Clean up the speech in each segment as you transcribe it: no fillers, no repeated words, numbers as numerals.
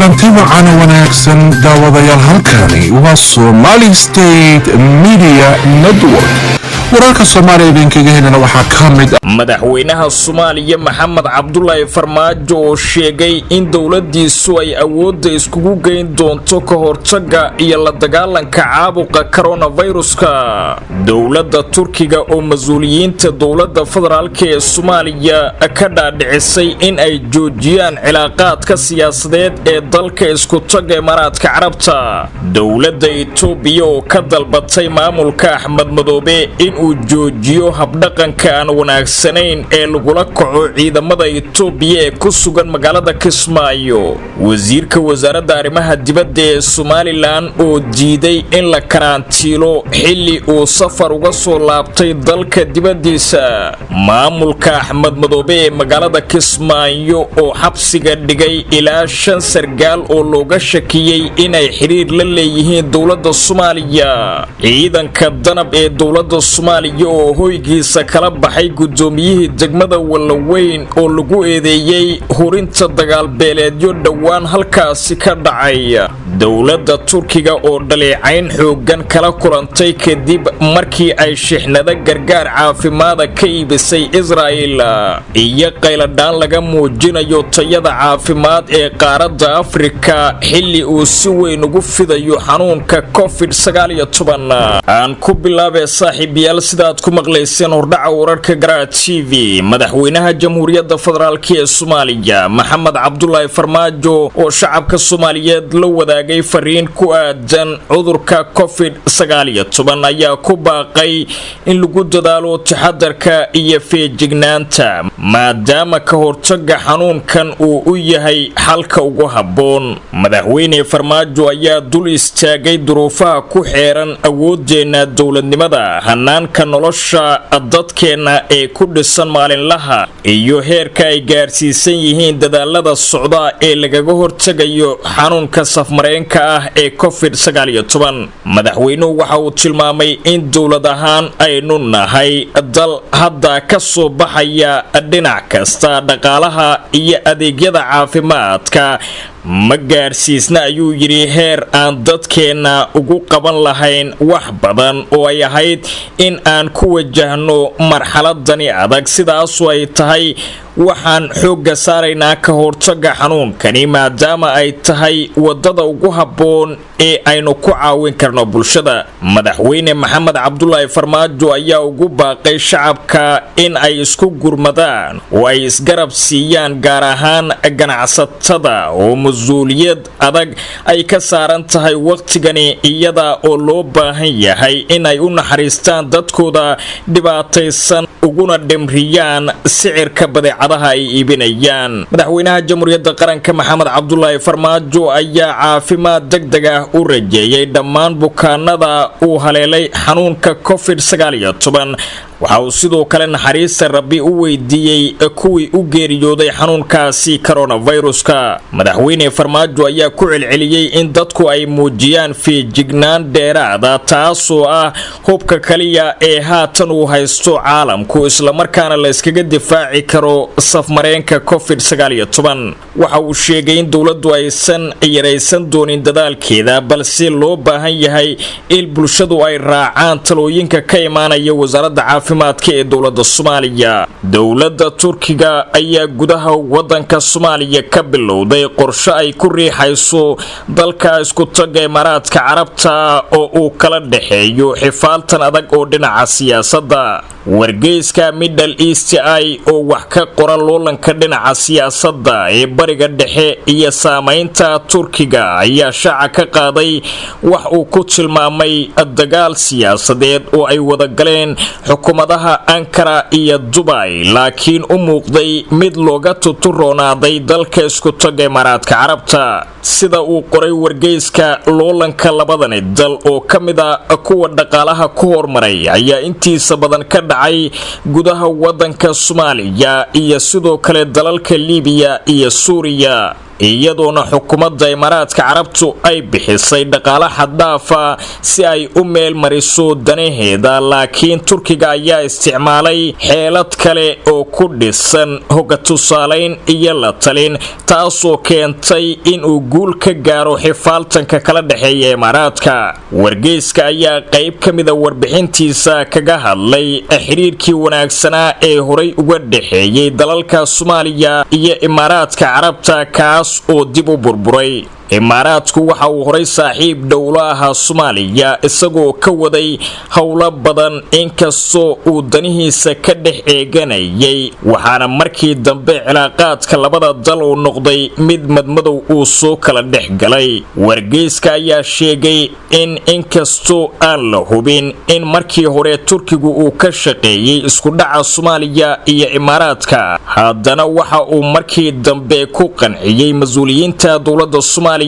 kulanti wacan wanaagsan daawadayaal halkani waa Somali State Media Network. wararka Soomaaliya idinkaga helana waxaa ka mid madaxweynaha Soomaaliya Maxamed Cabdullaahi Farmaajo oo sheegay in dawladdiisu ay awoodda iskugu geyn doonto ka hortagga iyo la dagaalanka caabuqa coronavirus-ka. dawladda Turkiga oo mas'uuliyiinta dawladda federaalka ee Soomaaliya ka dhaadhicisay in ay joojiyaan cilaaqaadka siyaasadeed ee dalka isku taga Imaaraadka Carabta. dawladda Itoobiya oo ka dalbatay maamulka Axmed Madoobe in uu joojiyo habdhaqanka aan wanaagsanayn ee lagula kaco ciidamada Itoobiya ee ku sugan magaalada Kismaayo. wasiirka wasaaradda arrimaha dibadda ee Somaliland oo diiday in la karantiilo xilli uu safar uga soo laabtay dalka dibaddiisa. maamulka Axmed Madoobe ee magaalada Kismaayo oo xabsiga dhigay ilaa 5 sargaal oo looga shakiyay inay xiriir la leeyihiin dawladda Soomaaliya. ciidanka danab ee dawladda Soomaaliya oo hoygiisa kala baxay gudoomiyihii degmada Walaweyn oo lagu eedeeyay hurinta dagaal beeleedyo dhawaan halkaasi ka dhacay. dawladda Turkiga oo dhaleecayn xoogan kala kulantay kadib markii ay shixnada gargaar caafimaad ka iibisay Israa'iil iyo qayladaan laga muujinayo tayada caafimaad ee qaaradda Afrika xilli uu si weyn ugu fidayo xanuunka COVID-19. aan ku bilaabay saaxiibayaal sidaad ku maqlayseen hordhaca wararka Garaa TV. madaxweynaha jamhuuriyadda federaalka ee Soomaaliya Maxamed Cabdullaahi Farmaajo oo shacabka Soomaaliyeed la wadaagay fariin ku aadan cudurka COVID-19 ayaa ku baaqay in lagu dadaalo taxadarka iyo feejignaanta maadaama ka hortagga xanuunkan uu u yahay xalka ugu habboon. madaxweyne Farmaajo ayaa dul istaagay duruufaha ku xeeran awoodeena dawladnimada, hanaanka nolosha dadkeena ee ku dhisan maalinlaha iyo heerka ay gaarsiisan yihiin dadaalada socda ee lagaga hortagayo xanuunka safmareenka ah ee COVID-19. madaxweynuhu waxa uu tilmaamay in dawlad ahaan aynu nahay dal hadda ka soo baxaya dhinac kasta dhaqaalaha iyo adeegyada caafimaadka ma gaarsiisna ayuu yiri heer aan dadkeena ugu qaban lahayn wax badan oo ay ahayd in aan ku wajahno marxaladani adag. sidaas ay tahay waxaan xoogga saaraynaa ka hortagga xanuunkani maadaama ay tahay wadada ugu habboon ee aynu ku caawin karno bulshada. madaxweyne Maxamed Cabdullaahi Farmaajo ayaa ugu baaqay shacabka in ay isku gurmadaan oo ay isgarab siiyaan gaar ahaan ganacsatada oo mas'uuliyad adag ay ka saaran tahay waqtigani iyada oo loo baahan yahay in ay u naxariistaan dadkooda dhibaataysan uguna dhimriyaan sicirka badeecadaha ay iibinayaan. madaxweynaha jamhuuriyadda qaranka Maxamed Cabdullaahi Farmaajo ayaa caafimaad degdeg ah u rajeeyay dhammaan bukaanada uu haleelay xanuunka COVID-19. waxa uu sidoo kale naxariista Rabbi u weydiiyay kuwii u geeriyooday xanuunkaasi coronavirus-ka. madaxweyne Farmaajo ayaa ku celceliyay in dadku ay muujiyaan feejignaan dheeraad ah taasoo ah hubka kaliya ee haatan uu haysto caalamku isla markaana la iskaga difaaci karo safmareenka COVID-19. waxa uu sheegay in dawladdu aysan yaraysan doonin dadaalkeeda balse loo baahan yahay in bulshadu ay raacaan talooyinka ka imaanaya wasaaradda caafimaadka ee dawladda Soomaaliya. dawladda Turkiga ayaa gudaha wadanka Soomaaliya ka bilowday qorshe ay ku riixayso dalka isku taga Imaaraadka Carabta oo uu kala dhaxeeyo xifaaltan adag oo dhinaca siyaasadda. wargeyska Middle East oo wax ka qoran loolanka dhinaca siyaasadda ee bariga dhexe iyo saameynta Turkiga ayaa shaaca ka qaaday wax uu ku tilmaamay dagaal siyaasadeed oo ay wada galeen xukuumadaha Ankara iyo Dubai laakiin u muuqday mid looga tuturoonaaday dalka isku taga Imaaraadka Carabta. sida uu qoray wargeyska loolanka labadani dal oo kamid ah kuwa dhaqaalaha ku hormaray ayaa intiisa badan ka dhacay gudaha wadanka Soomaaliya iyo sidoo kale dalalka Liibiya iyo Suuriya. iyadoona xukuumadda imaaraadka carabtu ay bixisay dhaqaale xaddaafa si ay u meel mariso danaheeda, laakiin turkiga ayaa isticmaalay xeelad kale oo ku dhisan hoga tusaalayn iyo la talin, taasoo keentay inuu guul ka gaaro xifaaltanka kala dhexeeya imaaraadka. wargeyska ayaa qayb ka mida warbixintiisa kaga hadlay xiriirkii wanaagsanaa ee horay uga dhexeeyay dalalka Soomaaliya iyo imaaraadka carabta, kaas oo dib u burburay. imaaraadku waxa uu horay saaxiib dhow la ahaa Soomaaliya, isagoo ka waday howlo badan inkastoo uu danihiisa ka dhex eeganayay, waxaana markii dambe cilaaqaadka labada dal uu noqday mid madmadow uu soo kala dhex galay. wargeyska ayaa sheegay in inkastoo aan la hubin in markii hore turkigu uu ka shaqeeyay isku dhaca Soomaaliya iyo imaaraadka, haddana waxa uu markii dambe ku qanciyay mas'uuliyiinta dowladda Soomaaliya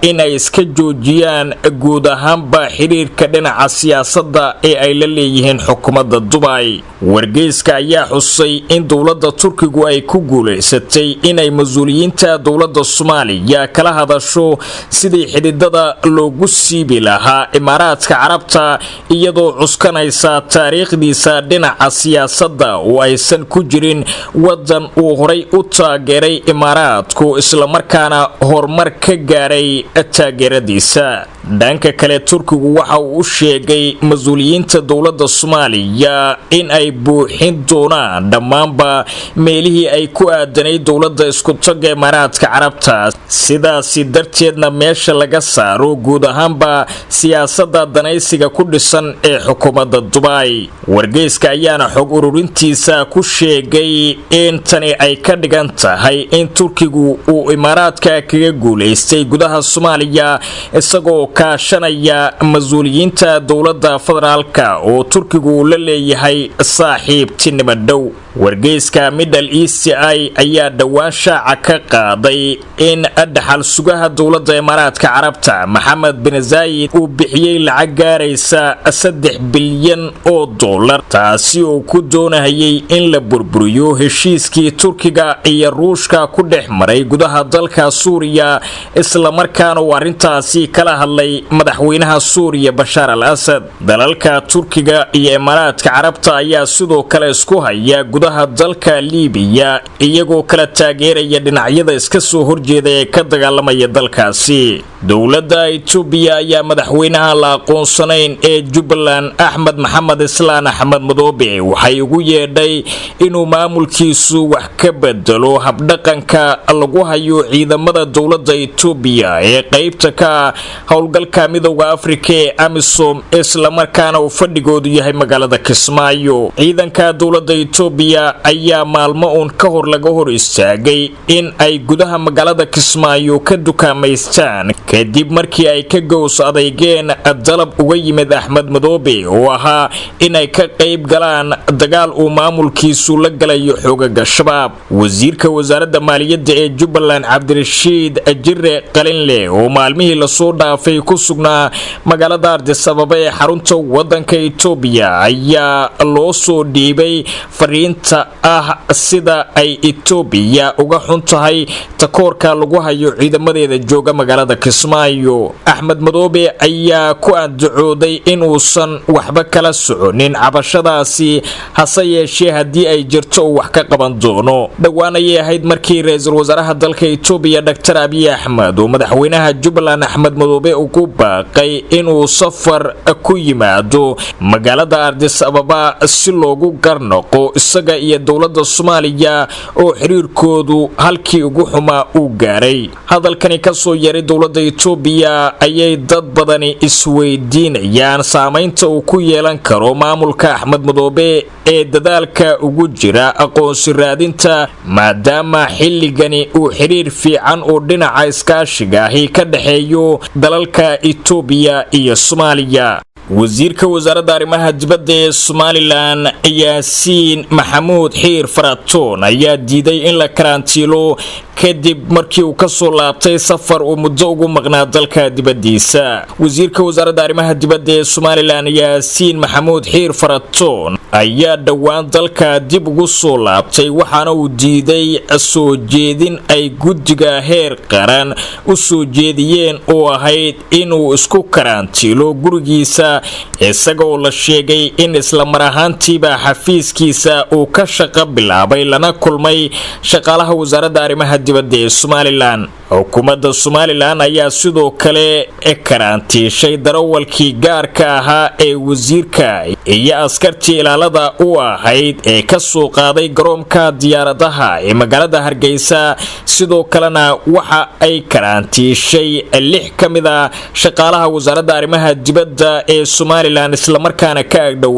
in ay iska joojiyaan guud ahaanba xiriirka dhinaca siyaasadda ee ay la leeyihiin xukuumadda Dubai. wargeyska ayaa xusay in dowladda turkigu ay ku guuleysatay inay mas'uuliyiinta dowladda Soomaaliya kala hadasho sidii xididada loogu siibi lahaa imaaraadka carabta, iyadoo cuskanaysa taariikhdiisa dhinaca siyaasadda oo aysan ku jirin wadan uu horay u taageeray imaaraadku islamarkaana horumar ka gaaray taageeradiisa. dhanka kale turkigu waxa uu u sheegay mas'uuliyiinta dowladda Soomaaliya in ay buuxin doonaan dhammaanba meelihii ay ku aadanay dowladda isku tagga imaaraadka carabta, sidaasi darteedna meesha laga saaro guud ahaanba siyaasadda danaysiga ku dhisan ee xukuumadda Dubai. wargeyska ayaana xog ururintiisa ku sheegay in tani ay ka dhigan tahay in turkigu uu imaaraadka kaga guuleystay gudaha Soomaaliya, isagoo kaashanaya mas'uuliyiinta dowladda federaalka oo turkigu la leeyahay saaxiibtinimo dhow. wargeyska Middle East ayaa dhawaan shaaca ka qaaday in dhaxal sugaha dowladda imaaraadka carabta Maxamed bin Zayed uu bixiyay lacag gaaraysa 3 bilyan oo dollar, taasi oo ku doonayay in la burburiyo heshiiskii turkiga iyo ruushka ku dhex maray gudaha dalka Suuriya, isla markaana uu arintaasi kala hadlay madaxweynaha Suuriya Bashar al-Assad. dalalka turkiga iyo imaaraadka carabta ayaa sidoo kale isku haya gudaha dalka Liibiya, iyagoo kala taageeraya dhinacyada iska soo horjeeda ee ka dagaalamaya dalkaasi. dowladda Itoobiya ayaa madaxweynaha la aqoonsanayn ee Jubbaland Axmed Maxamed Islaan Axmed Madoobe waxay ugu yeedhay inuu maamulkiisu wax ka bedelo habdhaqanka lagu hayo ciidamada dowladda Itoobiya ee qaybta ka howlgalka midowga Afrika ee AMISOM, isla markaana uu fadhigoodu yahay magaalada Kismaayo. ciidanka dowladda Itoobiya ayaa maalmo uun ka hor laga hor istaagay in ay gudaha magaalada Kismaayo ka dukaamaystaan kadib markii ay ka goos adeegeen dalab uga yimid Axmed Madoobe oo ahaa inay ka qayb galaan dagaal uu maamulkiisu la galayo xoogaga shabaab. wasiirka wasaaradda maaliyadda ee Jubbaland Cabdirashiid Jirre Qalinle oo maalmihii la soo dhaafay ku sugnaa magaalada Addis Ababa ee xarunta wadanka Itoobiya ayaa loo soo dhiibay fariinta ah sida ay Itoobiya uga xun tahay takoorka lagu hayo ciidamadeeda jooga magaalada Kismaayo. Axmed Madoobe ayaa ku andacooday in uusan waxba kala soconin cabashadaasi, hase yeeshee haddii ay jirto uu wax ka qaban doono. dhawaan ayay ahayd markii ra'iisul wasaaraha dalka Itoobiya Dr. Abiy Ahmed oo madaxweynaha Jubbaland Axmed Madoobe ugu baaqay inuu safar ku yimaado magaalada Addis Ababa si loogu garnoqo isaga iyo dowladda Soomaaliya oo xiriirkoodu halkii ugu xumaa uu gaaray. hadalkani ka soo yeeray dowladda Itoobiya ayay dad badani isweydiinayaan saameynta uu ku yeelan karo maamulka Axmed Madoobe ee dadaalka ugu jira aqoonsi raadinta, maadaama xilligani uu xiriir fiican oo dhinaca iskaashiga ahi ka dhaxeeyo dalalka Itoobiya iyo Soomaaliya. wasiirka wasaaradda arrimaha dibadda ee Somaliland Yaasiin Maxamuud Xiir Faratoon ayaa diiday in la karantiilo kadib markii uu ka soo laabtay safar uu muddo ugu maqnaa dalka dibadiisa. wasiirka wasaaradda arrimaha dibadda ee Somaliland Yaasiin Maxamuud Xiir Faratoon ayaa dhawaan dalka dib ugu soo laabtay waxaana uu diiday soo jeedin ay guddiga heer qaran u soo jeediyeen oo ahayd inuu isku karantiilo gurigiisa isaga oo la sheegay in isla mar ahaantiiba xafiiskiisa uu ka shaqo bilaabay lana kulmay shaqaalaha wasaaradda arrimaha dibadda ee Somaliland. xukuumadda Somaliland ayaa sidoo kale karantiishay darawalkii gaarka ahaa ee wasiirka iyo askartii ilaalada u ahayd ee ka soo qaaday garoonka diyaaradaha ee magaalada Hargeysa. sidoo kalena waxa ay karantiishay 6 kamid ah shaqaalaha wasaaradda arrimaha dibadda ee Somaliland isla markaana ka agdhow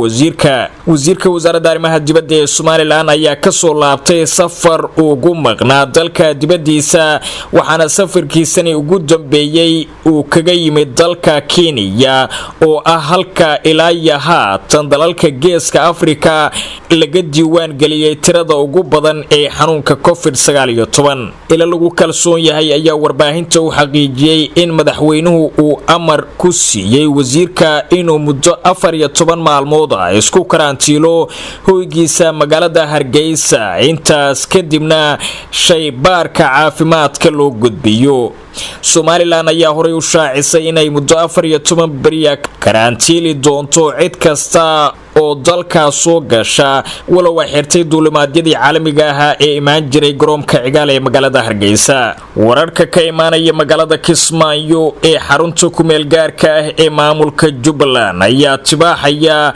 wasiirka wasaaradda arrimaha dibadda ee Somaliland ayaa ka soo laabtay safar ugu maqnaa dalka dibadiisa waxaana safarkiisani ugu dambeeyay uu kaga yimid dalka Kenya oo ah halka ilaa haatan dalalka geeska Afrika laga diiwaan galiyay tirada ugu badan ee xanuunka COVID-19. ila lagu kalsoon yahay ayaa warbaahinta u xaqiijiyay in madaxweynuhu uu amar ku siiyay wasiirka inuu muddo 14 maalmood isku karantiilo hoygiisa magaalada Hargeysa intaas kadibna shaybaarka caafimaadka loo gudbiyo. Somaliland ayaa horay u shaacisay inay muddo 14 bari karantiili doonto cid kasta oo dalka soo gasha walow ay xirtay duulimaadyadii caalamiga ahaa ee imaan jiray garoonka cigaal ee magaalada Hargeysa. wararka ka imaanaya magaalada Kismaayo ee xarunta ku meel gaarka ah ee maamulka Jubbaland ayaa tibaaxaya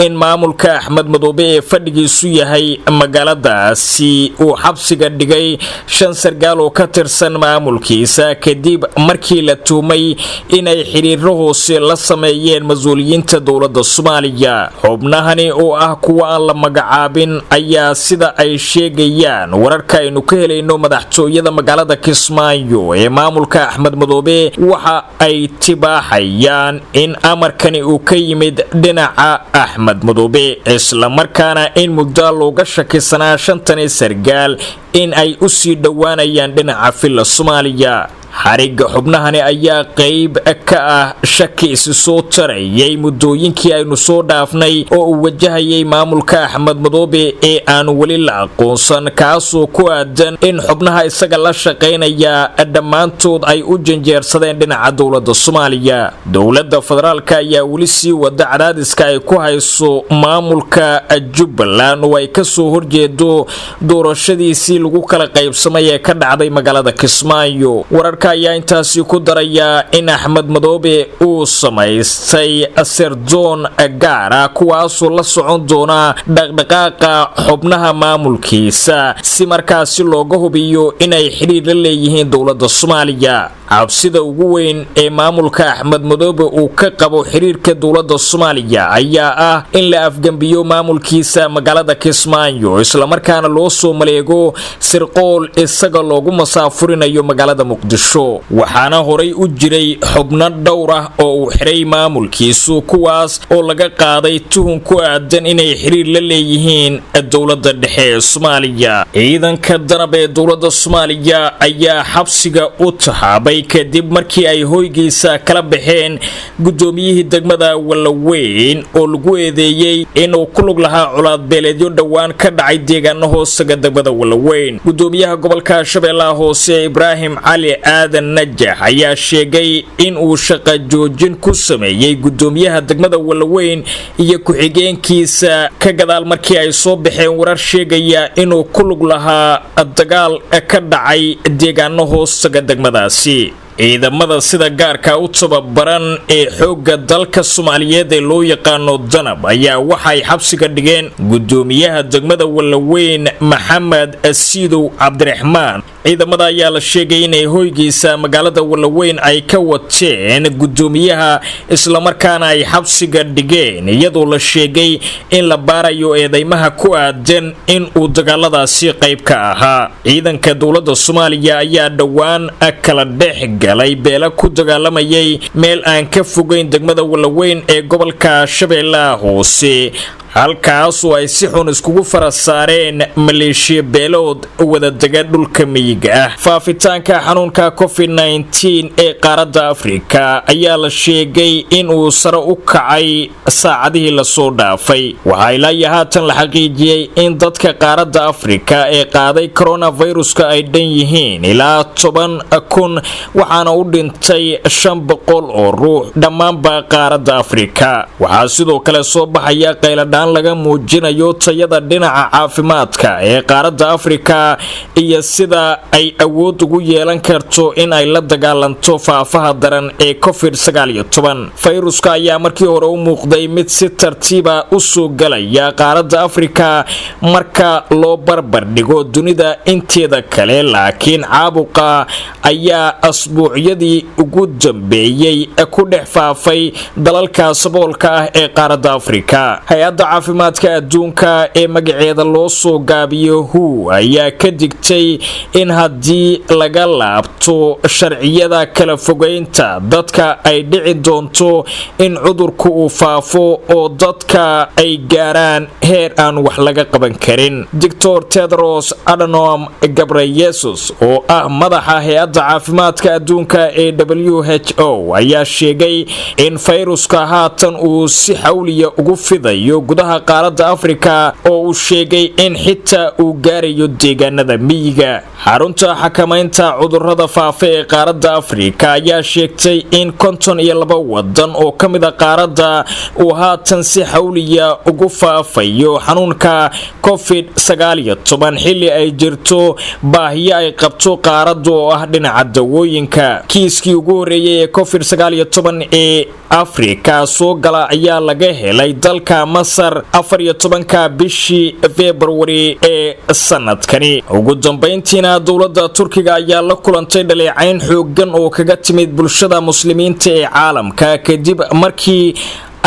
in maamulka Axmed Madoobe ee fadhigiisu yahay magaaladaasi uu xabsiga dhigay 5 sargaal oo ka tirsan maamulkiisa kadib markii la tuumay inay xiriiro hoose la sameeyeen mas'uuliyiinta dowladda Soomaaliya. xubnahani oo ah kuwa aan la magacaabin ayaa sida ay sheegayaan wararka aynu ka helayno madaxtooyada magaalada Kismaayo ee maamulka Axmed Madoobe waxa ay tibaaxayaan in amarkani uu ka yimid dhinaca Axmed Madoobe isla markaana in muddo looga shakisanaa 5 sargaal in ay u sii dhawaanayaan dhinaca filla Soomaaliya. xariga xubnahani ayaa qayb ka ah shaki isu soo tarayay muddooyinkii aynu soo dhaafnay oo uu wajahayay maamulka Axmed Madoobe ee aan wali la aqoonsan kaasoo ku aadan in xubnaha isaga la shaqeynaya dhammaantood ay u janjeersadeen dhinaca dowladda Soomaaliya. dowladda federaalka ayaa wali sii wada cadaadiska ay ku hayso maamulka Jubbaland oo ay ka soo horjeedo doorashadiisii lagu kala qaybsamay ee ka dhacday magaalada Kismaayo. wararka ayaa intaasi ku daraya in Axmed Madoobe uu samaystay sirdoon gaar ah kuwaasoo la socon doona dhaqdhaqaaqa xubnaha maamulkiisa si markaasi looga hubiyo inay xiriir la leeyihiin dowladda Soomaaliya. cabsida ugu weyn ee maamulka Axmed Madoobe uu ka qabo xiriirka dowladda Soomaaliya ayaa ah in la afgambiyo maamulkiisa magaalada Kismaayo isla markaana loo soo maleego sirqool isaga loogu masaafurinayo magaalada Muqdisho. waxaana horay u jiray xubno dhowr ah oo uu xiray maamulkiisu kuwaas oo laga qaaday tuhun ku aadan inay xiriir la leeyihiin dowladda dhexe ee Soomaaliya. ciidanka danab ee dowladda Soomaaliya ayaa xabsiga u taxaabay kadib markii ay hoygiisa kala baxeen gudoomiyihii degmada Walaweyn oo lagu eedeeyay inuu ku lug lahaa colaad beeleedyo dhawaan ka dhacay deegaano hoosaga degmada Walaweyn. gudoomiyaha gobolka Shabeellaha Hoose Ibraahim Cali Aadan Najax ayaa sheegay in uu shaqo joojin ku sameeyay gudoomiyaha degmada Walaweyn iyo ku-xigeenkiisa ka gadaal markii ay soo baxeen warar sheegaya inuu ku lug lahaa dagaal ka dhacay deegaano hoosaga degmadaasi. ciidamada sida gaarka u tababaran ee xooga dalka Soomaaliyeed ee loo yaqaano danab ayaa waxay xabsiga dhigeen gudoomiyaha degmada Walaweyn Maxamed Asiidow Cabdiraxmaan. ciidamada ayaa la sheegay inay hoygiisa magaalada Walaweyn ay ka wateen gudoomiyaha isla markaana ay xabsiga dhigeen iyadoo la sheegay in la baarayo eedeymaha ku aadan in uu dagaaladaasi qayb ka ahaa. ciidanka dowladda Soomaaliya ayaa dhawaan kala dhex galay beela ku dagaalamayay meel aan ka fogeyn degmada Walaweyn ee gobolka Shabeellaha Hoose halkaasoo ay si xun iskugu farasaareen maleeshiya beelood wada dega dhulka miyiga ah. faafitaanka xanuunka COVID-19 ee qaaradda Afrika ayaa la sheegay in uu sare u kacay saacadihii la soo dhaafay. waxaa ilaa haatan la xaqiijiyay in dadka qaaradda Afrika ee qaaday coronavirus-ka ay dhan yihiin ilaa 10,000 waxaana u dhintay 500 oo ruux dhammaanba qaaradda Afrika. waxaa sidoo kale soo baxaya qayladhaan laga muujinayo tayada dhinaca caafimaadka ee qaaradda Afrika iyo sida ay awood ugu yeelan karto in ay la dagaalanto faafaha daran ee COVID-19. fayruska ayaa markii hore u muuqday mid si tartiiba u soo galaya qaaradda Afrika marka loo barbar dhigo dunida inteeda kale, laakiin caabuqa ayaa asbuucyadii ugu dambeeyay ku dhex faafay dalalka saboolka ah ee qaaradda Afrika. hay'adda caafimaadka adduunka ee magaceeda loo soo gaabiyo WHO ayaa ka digtay in haddii laga laabto sharciyada kala fogeynta dadka ay dhici doonto in cudurku uu faafo oo dadka ay gaaraan heer aan wax laga qaban karin. Dr. Tedros Adhanom Ghebreyesus oo ah madaxa hay'adda caafimaadka adduunka ee WHO ayaa sheegay in fayruska haatan uu si xawliya ugu fidayo gudaha qaaradda Afrika oo uu sheegay in xitaa uu gaarayo deegaanada miyiga. xarunta xakamaynta cudurrada faafa ee qaaradda Afrika ayaa sheegtay in 52 wadan oo ka mid ah qaaradda uu haatan si xawliya ugu faafayo xanuunka COVID-19 xilli ay jirto baahiyo ay qabto qaaraddu oo ah dhinaca dawooyinka. kiiskii ugu horeeyay ee COVID-19 ee Afrika soo gala ayaa laga helay dalka Masar 14 bishii February ee sanadkani. ugu dambeyntiina dowladda Turkiga ayaa la kulantay dhaleecayn xooggan oo kaga timid bulshada muslimiinta ee caalamka kadib markii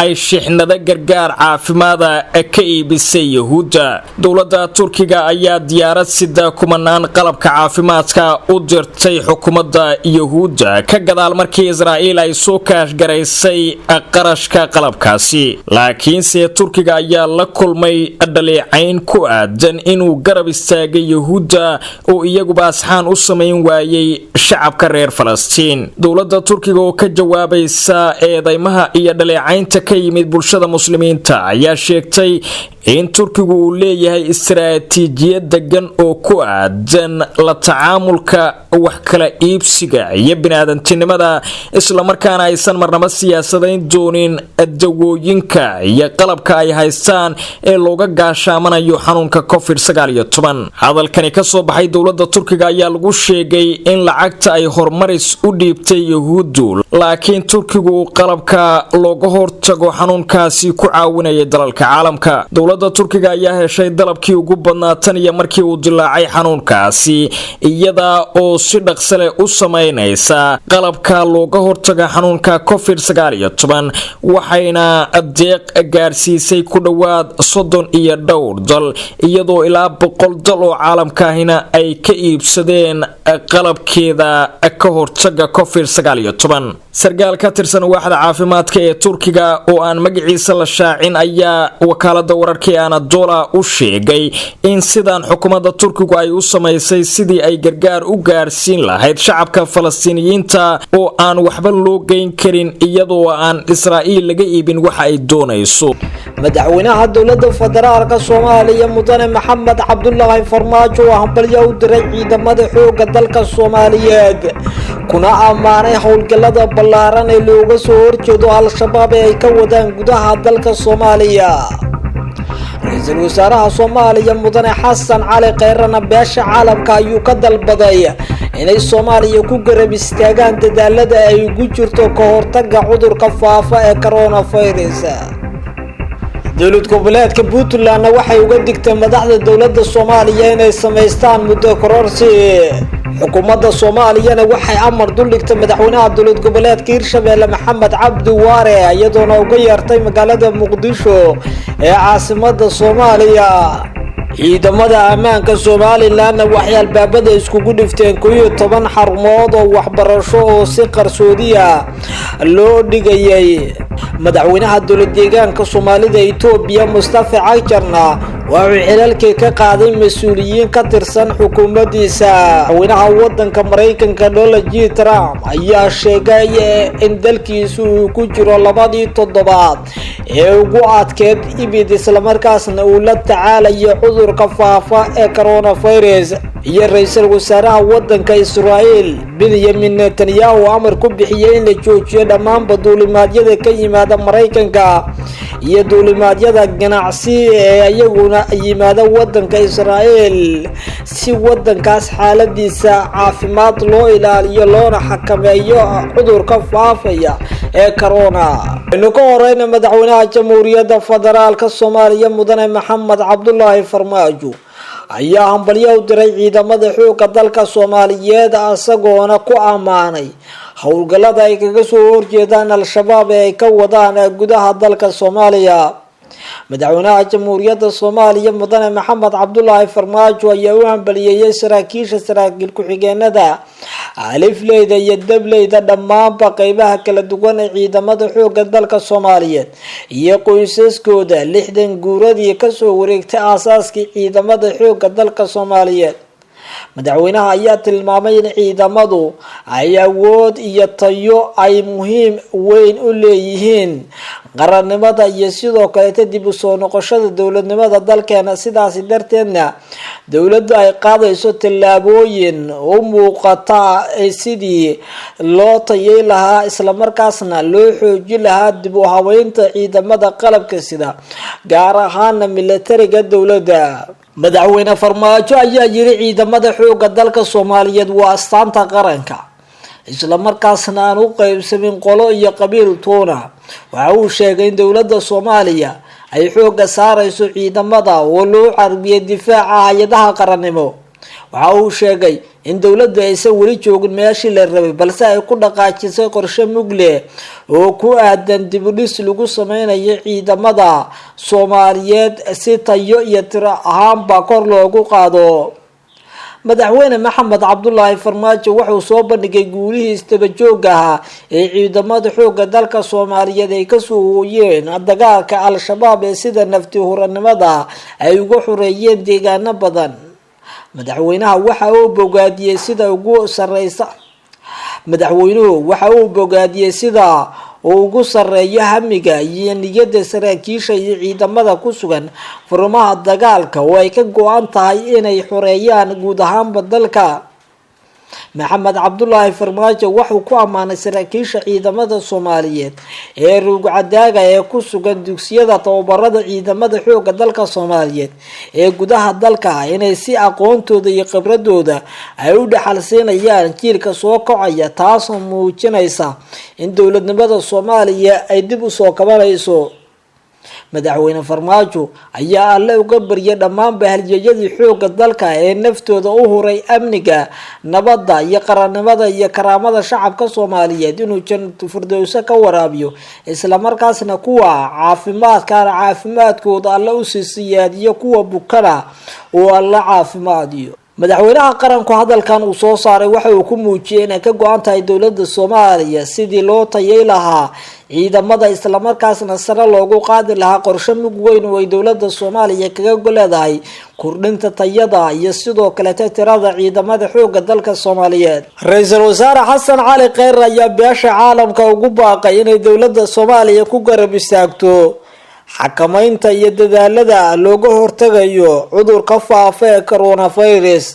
ay shixnada gargaar caafimaada ka iibisay Yahuudda. dowladda Turkiga ayaa diyaarad sida kumanaan qalabka caafimaadka u dirtay xukuumadda Yahuudda ka gadaal markii Israa'iil ay soo kaashgaraysay qarashka qalabkaasi. laakiinse Turkiga ayaa la kulmay dhaleecayn ku aadan inuu garab istaagay Yahuudda oo iyaguba asxaan u sameyn waayay shacabka reer Falastiin. dowladda Turkiga oo ka jawaabaysa eedeymaha iyo dhaleecaynta ka yimid bulshada muslimiinta ayaa sheegtay in Turkigu uu leeyahay istiraatiijiyad degan oo ku aadan la tacaamulka wax kala iibsiga iyo bini'aadantinimada, isla markaana aysan marnaba siyaasadayn doonin dawooyinka iyo qalabka ay haystaan ee looga gaashaamanayo xanuunka COVID-19. hadalkani ka soo baxay dowladda Turkiga ayaa lagu sheegay in lacagta ay hormaris u dhiibtay Yahuuddu, laakiin Turkigu qalabka looga hortago xanuunkaasi ku caawinaya dalalka caalamka. dowladda Turkiga ayaa heshay dalabkii ugu badnaa tan iyo markii uu dilaacay xanuunkaasi, iyada oo si dhaqso leh u sameynaysa qalabka looga hortaga xanuunka COVID-19 waxayna deeq gaarsiisay ku dhawaad 32 dal, iyadoo ilaa 100 dal oo caalamkaahina ay ka iibsadeen qalabkeeda ka hortaga COVID-19. sargaal ka tirsan waaxda caafimaadka ee Turkiga oo aan magaciisa la shaacin ayaa wakaalada wararka ee Anadolu u sheegay in sidaan xukuumadda Turkigu ay u sameysay sidii ay gargaar u gaarsiin lahayd shacabka Falastiiniyiinta oo aan waxba loo geyn karin iyadoo aan Israa'iil laga iibin waxa ay doonayso. madaxweynaha dowladda federaalka Soomaaliya Mudane Maxamed Cabdullaahi Farmaajo oo hambalyo u diray ciidamada xoogga dalka Soomaaliyeed kuna amaanay howlgallada ballaaran ee looga soo horjeedo al-shabaab ee ay ka wadaan gudaha dalka Soomaaliya. ra'iisul wasaaraha Soomaaliya Mudane Xasan Cali Kheyre beesha caalamka ayuu ka dalbaday inay Soomaaliya ku garab istaagaan dadaalada ay ugu jirto ka hortagga cudurka faafa ee coronavirus. dowlad goboleedka Puntland waxay uga digtay madaxda dowladda Soomaaliya inay sameystaan muddo kororsi. xukuumadda Soomaaliyana waxay amar duligtay madaxweynaha dowlad goboleedka Hirshabelle Maxamed Cabdi Waare iyadoona uga yeertay magaalada Muqdisho ee caasimadda Soomaaliya. ciidamada ammaanka Somaliland waxay albaabada iskugu dhifteen 11 xarumood oo waxbarasho oo si qarsoodi ah loo dhigayay. madaxweynaha dowlad deegaanka Soomaalida Itoobiya Mustafa Cagjarna wuxuu xilalkii ka qaaday mas'uuliyiin ka tirsan xukuumaddiisa. madaxweynaha wadanka Mareykanka Donald J. Trump ayaa sheegay in dalkiisu uu ku jiro labadii toddobaad ee ugu adkeyd ibid isla markaasna uu la tacaalayo cudurka faafa ee coronavirus. iyo ra'iisul wasaaraha wadanka Israa'iil Benjamin Netanyahu amar ku bixiyay in la joojiyo dhammaan duulimaadyada ka yimaada Mareykanka iyo duulimaadyada ganacsi ee ayaguna yimaada wadanka Israa'iil si wadankaas xaaladiisa caafimaad loo ilaaliyo loona xakameeyo cudurka faafaya ee corona. inuu ka horeyna madaxweynaha Jamhuuriyadda Federaalka Soomaaliya Mudane Maxamed Cabdullaahi Farmaajo ayaa hambalyo u diray ciidamada xoogga dalka Soomaaliyeed asagoona ku amaanay howlgallada ay kaga soo horjeedaan al-shabaab ee ay ka wadaan gudaha dalka Soomaaliya. madaxweynaha Jamhuuriyadda Soomaaliya Mudane Maxamed Cabdullaahi Farmaajo ayaa u hambalyeeyay saraakiil ku-xigeenada alifleyda iyo dableyda dhammaanba qaybaha kala duwan ee ciidamada xoogga dalka Soomaaliyeed iyo qoysaskooda 60 guuradii ka soo wareegtay aasaaskii ciidamada xoogga dalka Soomaaliyeed. madaxweynaha ayaa tilmaamay in ciidamadu ay awood iyo tayo ay muhiim weyn u leeyihiin qarannimada iyo sidoo kale dib u soo noqoshada dowladnimada dalkeena. sidaas darteedna dowladdu ay qaadayso tallaabooyin u muuqata sidii loo tayay lahaa isla markaasna loo xoojin lahaa dib u habeynta ciidamada qalabka sida gaar ahaan militariga dowladda. madaxweyne Farmaajo ayaa yiri ciidamada xoogga dalka Soomaaliyeed waa astaanta qaranka isla markaasna aan u qaybsamin qolo iyo qabiil toona. waxa uu sheegay in dowladda Soomaaliya ay xoogga saarayso ciidamada oo loo carbiyay difaaca hay'adaha qarannimo. waxa uu sheegay in dowladda aysan weli joogin meeshii la rabay balse ay ku dhaqaajisay qorshe mugle oo ku aadan dib u dhis lagu sameynayo ciidamada Soomaaliyeed si tayo iyo tiro ahaanba kor loogu qaado. madaxweyne Maxamed Cabdullaahi Farmaajo wuxuu soo bandhigay guulihii isdaba joogga ah ee ciidamada xoogga dalka Soomaaliyeed ay ka soo hooyeen dagaalka al-shabaab ee sida nafti huranimada ay uga xoreeyeen deegaano badan. madaxweynaha waxa uu bogaadiyay sida ugu sareeyo hamiga iyo niyadda saraakiisha iyo ciidamada ku sugan furmaha dagaalka oo ay ka go'an tahay inay xoreeyaan guud ahaanba dalka. Maxamed Cabdullaahi Farmaajo wuxuu ku amaanay saraakiisha ciidamada Soomaaliyeed ee ruugcadaaga ee ku sugan dugsiyada tababarada ciidamada xoogga dalka Soomaaliyeed ee gudaha dalka inay si aqoontooda iyo khibradooda ay u dhaxalsiinayaan jiilka soo kacaya, taasoo muujinaysa in dowladnimada Soomaaliya ay dib u soo kabanayso. madaxweyne Farmaajo ayaa alle uga baryay dhammaan bahaljeeyadii xoogga dalka ee naftooda u huray amniga, nabadda iyo qarannimada iyo karaamada shacabka Soomaaliyeed inuu jannatu firdawsa ka waraabiyo isla markaasna kuwa caafimaadkooda alle u siyaadiyo kuwa bukana oo alle caafimaadiyo. madaxweynaha qaranku hadalkan uu soo saaray waxa uu ku muujiyay in ay ka go'an tahay dowladda Soomaaliya sidii loo tayay lahaa ciidamada isla markaasna sare loogu qaadi lahaa qorshe mug weyn oo ay dowladda Soomaaliya kaga goleedahay kordhinta tayada iyo sidoo kale tirada ciidamada xoogga dalka Soomaaliyeed. ra'iisul wasaare Xasan Cali Kheyre ayaa beesha caalamka ugu baaqay inay dowladda Soomaaliya ku garab istaagto xakamaynta iyo dadaalada looga hortagayo cudurka faafa ee coronavirus.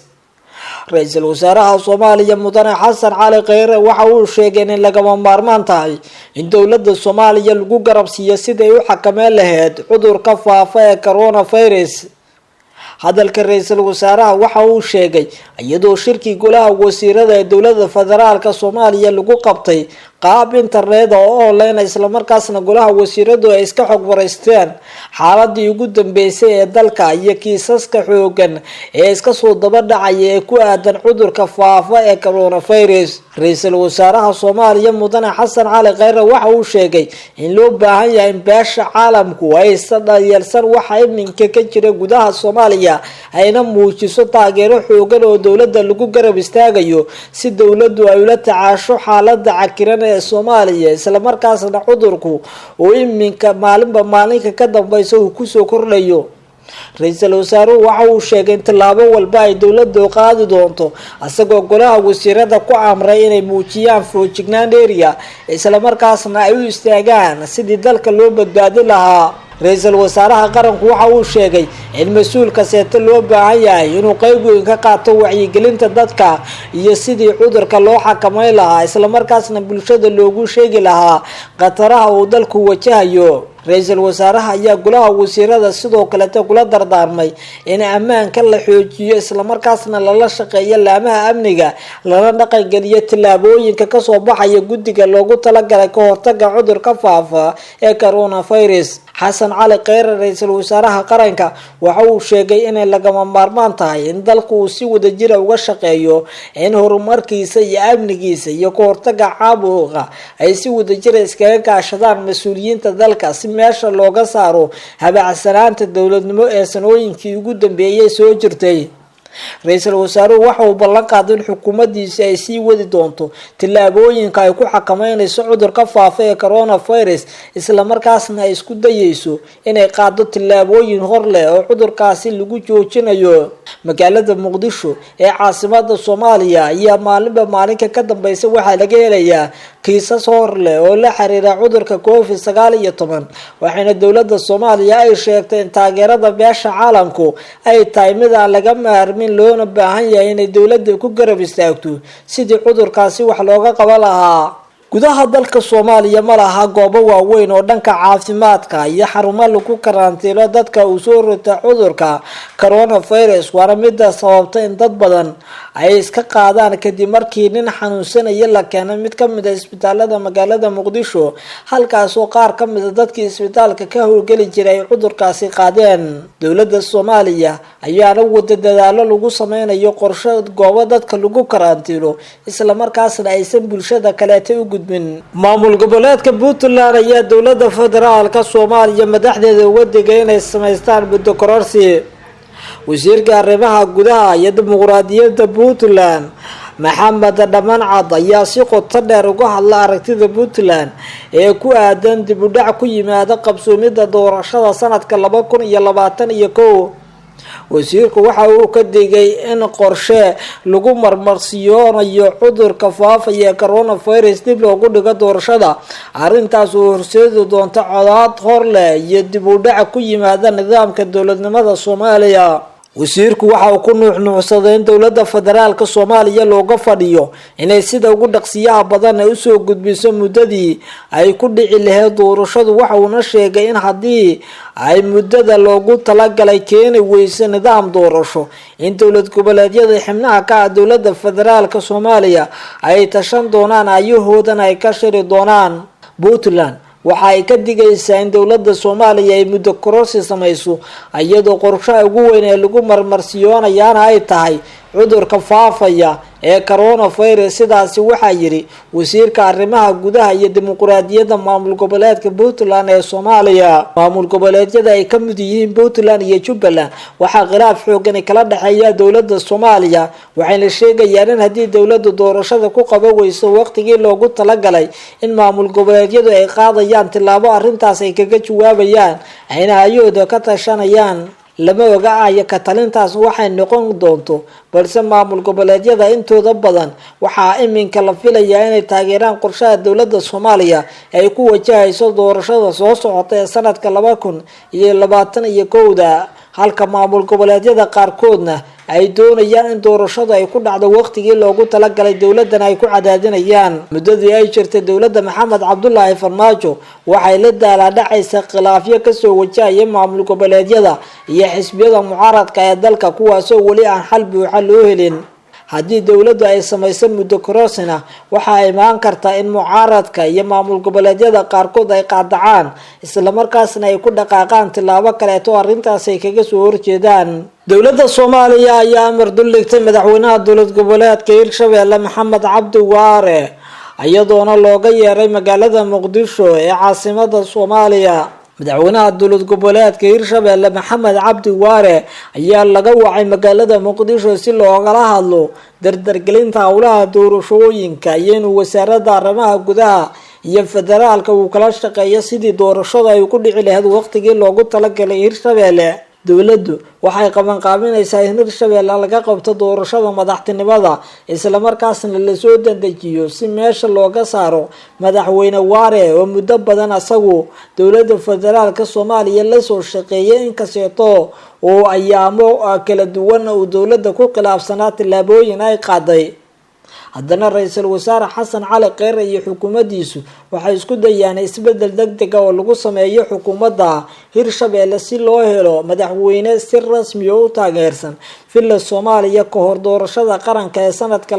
ra'iisul wasaaraha Soomaaliya Mudane Xasan Cali Kheyre waxa uu sheegay in lagama maarmaan tahay in dowladda Soomaaliya lagu garab siiyo sidii ay u xakameyn lahayd cudurka faafa ee coronavirus. hadalka ra'iisul wasaaraha waxa uu sheegay iyadoo shirkii golaha wasiirada ee dowladda federaalka Soomaaliya lagu qabtay qaab internet oo online isla markaasna golaha wasiiradu ay iska xog wareysteen xaaladii ugu dambeysay ee dalka iyo kiisaska xoogan ee iska soo daba dhacaya ee ku aadan cudurka faafa ee coronavirus. Ra'iisul Wasaaraha Soomaaliya Mudane Xasan Cali Khayre waxa uu sheegay in loo baahan yahay in beesha caalamku ay sadayelsan waxa iminka ka jira gudaha Soomaaliya ayna muujiso taageero xoogan oo dowladda lagu garab istaagayo si dowladdu ay ula tacaasho xaaladda cakiran ee Soomaaliya isla markaasna cudurku oo iminka maalinka ka dambaysa uu ku soo kordhayo. Ra'iisul Wasaaruhu waxa uu sheegay in tallaabo walba ay dowladdu qaadi doonto asagoo golaha wasiirada ku amray inay muujiyaan foojignaan dheeriya isla markaasna ay u istaagaan sidii dalka loo badbaadin lahaa. Ra'iisul Wasaaraha qaranku waxa uu sheegay in mas'uul kasta loo baahan yahay inuu qayb weyn ka qaato wacyigelinta dadka iyo sidii cudurka loo xakameyn lahaa isla markaasna bulshada loogu sheegi lahaa qataraha uu dalku wajahayo. Ra'iisul Wasaaraha ayaa golaha wasiirada sidoo kale kula dardaarmay in ammaanka la xoojiyo isla markaasna lala shaqeeyo laamaha amniga lana dhaqan geliyo tallaabooyinka ka soo baxaya guddiga loogu talagalay ka hortagga cudurka faafa ee coronavirus. Xasan Cali Khayre Ra'iisul Wasaaraha qaranka waxa uu sheegay in lagama maarmaan tahay in dalku uu si wadajir ah uga shaqeeyo in horumarkiisa iyo amnigiisa iyo ka hortagga caabuqa ay si wadajir ah iskaga kaashadaan mas'uuliyiinta dalka si meesha looga saaro habacsanaanta dowladnimo ee sanooyinkii ugu dambeeyay soo jirtay. Ra'iisul Wasaaruhu waxa uu ballan qaaday in xukuumaddiisa ay sii wadi doonto tallaabooyinka ay ku xakameynayso cudurka faafa ee coronavirus isla markaasna ay isku dayayso inay qaado tallaabooyin hor leh oo cudurkaasi lagu joojinayo. Magaalada Muqdisho ee caasimadda Soomaaliya ayaa maalinka ka dambaysa waxaa laga helayaa kiisas hor leh oo la xiriira cudurka COVID-19 waxaana dowladda Soomaaliya ay sheegtay in taageerada beesha caalamku ay tahay mid aan laga maarmin loona baahan yahay inay dowladda ku garab istaagto sidii cudurkaasi wax looga qaban lahaa. gudaha dalka Soomaaliya ma laha goobo waaweyn oo dhanka caafimaadka iyo xarumo lagu karantiilo dadka uu soo rita cudurka coronavirus waana mid sababta in dad badan ay iska qaadaan kadib markii nin xanuunsanaya la keenay mid ka mid ah isbitaalada magaalada Muqdisho halkaas oo qaar ka mid ah dadkii isbitaalka ka howlgali jiray cudurkaasi qaadeen. Dowladda Soomaaliya ayaa wada dadaalo lagu sameynayo qorshe goobo dadka lagu karantiilo isla markaasna aysan bulshada kale u gudbin. Maamul goboleedka Puntland ayaa dowladda federaalka Soomaaliya madaxdeeda uga digay inay sameystaan muddo kororsi. Wasiirka arrimaha gudaha iyo dimuqraadiyadda Puntland Maxamed Dhamancad ayaa si qoto dheer uga hadlay aragtida Puntland ee ku aadan dib u dhac ku yimaada qabsoomidda doorashada sanadka 2021. wasiirku waxa uu ka digay in qorshe lagu marmarsiyoonayo cudurka faafaya coronavirus dib loogu dhigo doorashada arrintaas oo horseedi doonta codad hor leh iyo dib u dhac ku yimaada nidaamka dowladnimada Soomaaliya. wasiirku waxa uu ku nuuxnuuxsaday in dowladda federaalka Soomaaliya looga fadhiyo inay sida ugu dhaqsiyaha badan ay u soo gudbiso muddadii ay ku dhici lahayd doorashadu. waxa uu sheegay in haddii ay muddada loogu talagalay keeni weyso nidaam doorasho in dowlad goboleedyada xubnaha ka ah dowladda federaalka Soomaaliya ay tashan doonaan ayahoodan ay ka shiri doonaan. Puntland waxa ay ka digaysaa in dowladda Soomaaliya ay muddo kororsi sameyso iyadoo qorshaha ugu weyn ee lagu marmarsiyoonayaana ay tahay cudurka faafaya ee coronavirus. sidaasi waxaa yiri wasiirka arrimaha gudaha iyo dimuqraadiyadda maamul goboleedka Puntland ee Soomaaliya. maamul goboleedyada ay ka mid yihiin Puntland iyo Jubbaland waxaa khilaaf xoogan kala dhaxeeya dowladda Soomaaliya waxayna sheegayaan in haddii dowladda doorashada ku qaban weyso waqtigii loogu talagalay in maamul goboleedyadu ay qaadayaan tilaabo arrintaas ay kaga jawaabayaan ayna ayooda ka tashanayaan. lama oga ay ka talintaas waxay noqon doonto balse maamul goboleedyada intooda badan waxa iminka la filayaa inay taageeraan qorshaha dowladda Soomaaliya ay ku wajahayso doorashada soo socota ee sanadka 2021 halka maamul goboleedyada qaarkoodna ay doonayaan in doorashadu ay ku dhacdo waqtigii loogu talagalay dowladdan ay ku cadaadinayaan. muddadii ay jirtay dowladda Maxamed Cabdullaahi Farmaajo waxay la daaladhacaysa khilaafyo ka soo wajahaya maamul goboleedyada iyo xisbiyada mucaaradka ee dalka kuwaas oo wali aan xal buuxa loo helin. haddii dowladdu ay samayso muddo kororsi waxaa imaan karta in mucaaradka iyo maamul goboleedyada qaarkood ay qaadacaan islamarkaasna ay ku dhaqaaqaan tilaabo kaleeto arrintaas ay kaga soo horjeedaan. dowladda Soomaaliya ayaa amar duldhigtay madaxweynaha dowlad goboleedka Hirshabelle Maxamed Cabdi Waare iyadoona looga yeeray magaalada Muqdisho ee caasimada Soomaaliya. madaxweynaha dowlad goboleedka Hirshabelle Maxamed Cabdi Waare ayaa laga wacay magaalada Muqdisho si loogala hadlo dardargelinta howlaha doorashooyinka iyo in wasaaradda arrimaha gudaha iyo federaalka uu kala shaqeeyo sidii doorashada ay ku dhici lahayd waqtigii loogu talagalay Hirshabelle. dowladdu waxay qabanqaabinaysaa in Hirshabelle laga qabto doorashada madaxtinimada isla markaasna la soo dandejiyo si meesha looga saaro madaxweyne Waare oo muddo badan asagu dowladda federaalka Soomaaliya la soo shaqeeyay inkasto oo ayaamo kala duwan oo dowladda ku khilaafsanaa tilaabooyin ay qaaday. haddana ra'iisul wasaare Xasan Cali Kheyre iyo xukuumaddiisu waxay isku dayaan isbedel degdeg ah oo lagu sameeyo xukuumadda Hirshabelle si loo helo madaxweyne si rasmi ah u taageersan filla Soomaaliya ka hor doorashada qaranka ee sanadka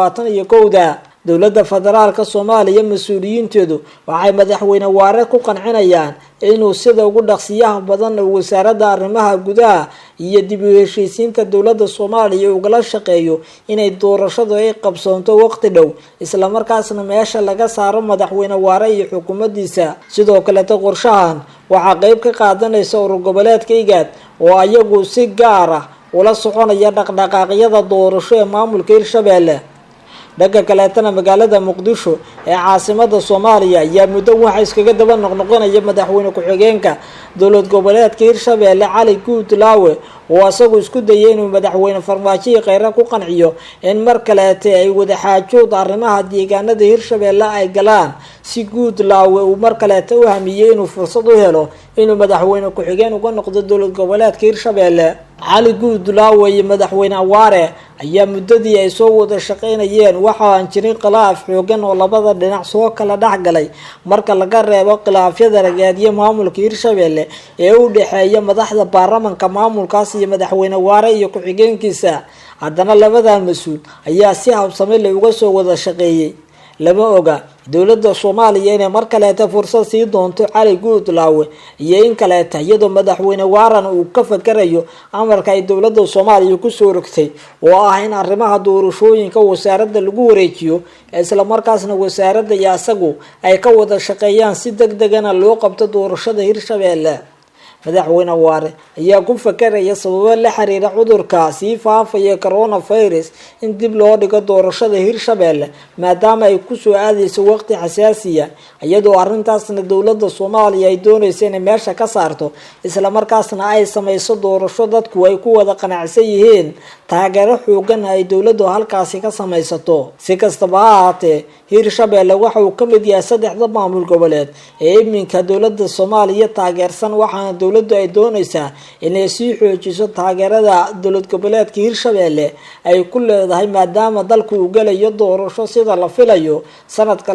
2021. dowladda federaalka Soomaaliya mas'uuliyiinteedu waxay madaxweyne Waare ku qancinayaan inuu sida ugu dhaqsiyaha badan oo wasaaradda arrimaha gudaha iyo dib u heshiisiinta dowladda Soomaaliya ugala shaqeeyo inay doorashadu ay qabsoonto waqti dhow isla markaasna meesha laga saaro madaxweyne Waare iyo xukuumaddiisa. sidoo kale qorshahan waxaa qayb ka qaadanaysa urur goboleedka IGAD oo ayagu si gaar ah ula soconaya dhaqdhaqaaqyada doorasho ee maamulka Hirshabelle. dhanka kaleetana magaalada Muqdisho ee caasimada Soomaaliya ayaa muddo waxa iskaga daba noqnoqonaya madaxweyne ku-xigeenka dowlad goboleedka Hirshabelle Cali Guudlaawe oo asagu isku dayay inuu madaxweyne Farmaajo Kheyre ku qanciyo in mar kaleete ay wada xaajood arrimaha deegaanada Hirshabelle ay galaan si Guudlaawe uu mar kaleete u hamiyay inuu fursad u helo inuu madaxweyne ku-xigeen uga noqdo dowlad goboleedka Hirshabelle. Cali Guudlaawe iyo madaxweyne Waare ayaa muddadii ay soo wada shaqeynayeen waxa aan jirin khilaaf xoogan oo labada dhinac soo kala dhaxgalay marka laga reebo khilaafyada ragaadiya maamulka Hirshabelle ee u dhaxeeya madaxda baarlamaanka maamulkaas iyo madaxweyne Waare iyo ku-xigeenkiisa. haddana labadan mas'uul ayaa si habsami leh uga soo wada shaqeeyay. lama oga dowladda Soomaaliya inay mar kaleeta fursad sii doonto Cali Guudlaawe iyo in kaleeta iyadoo madaxweyne Waare uu ka fakarayo amarka ay dowladda Soomaaliya ku soo rogtay oo ah in arrimaha doorashooyinka wasaaradda lagu wareejiyo isla markaasna wasaaradda iyo asagu ay ka wada shaqeeyaan si degdeg ah loo qabto doorashada Hirshabelle. madaxweyne Waare ayaa ku fakaraya sababo la xiriira cudurka sii faafaya coronavirus in dib loo dhigo doorashada Hirshabelle maadaama ay ku soo aadayso waqti xasaasi ah iyadoo arrintaasna dowladda Soomaaliya ay doonayso inay meesha ka saarto isla markaasna ay samayso doorasho dadku ay ku wada qanacsan yihiin taageero xoogan ay dowladdu halkaasi ka samaysato. si kastaba ha ahaatee Hirshabelle waxa uu ka mid yahay saddexda maamul goboleed ee iminka dowladda Soomaaliya taageersan waxaana dowladdu ay doonaysaa inay sii xoojiso taageerada dowlad goboleedka Hirshabelle ay ku leedahay maadaama dalku uu galayo doorasho sida la filayo sanadka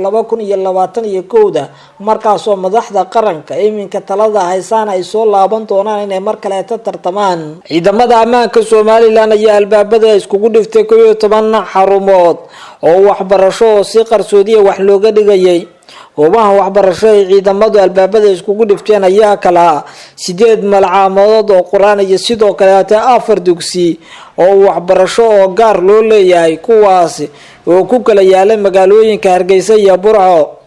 2021 markaas oo madaxda qaranka iminka talada haysana ay soo laaban doonaan inay mar kale tartamaan. ciidamada ammaanka Soomaaliland ayaa albaabada iskugu dhiftay 11 xarumood oo waxbarasho oo si qarsoodiya wax looga dhigayay. goobaha waxbarasho ee ciidamadu albaabada iskugu dhifteen ayaa kala 8 malcaamood oo Quraan iyo sidoo kale 4 dugsi oo waxbarasho oo gaar loo leeyahay kuwaas oo ku kala yaala magaalooyinka Hargeysa iyo Burco.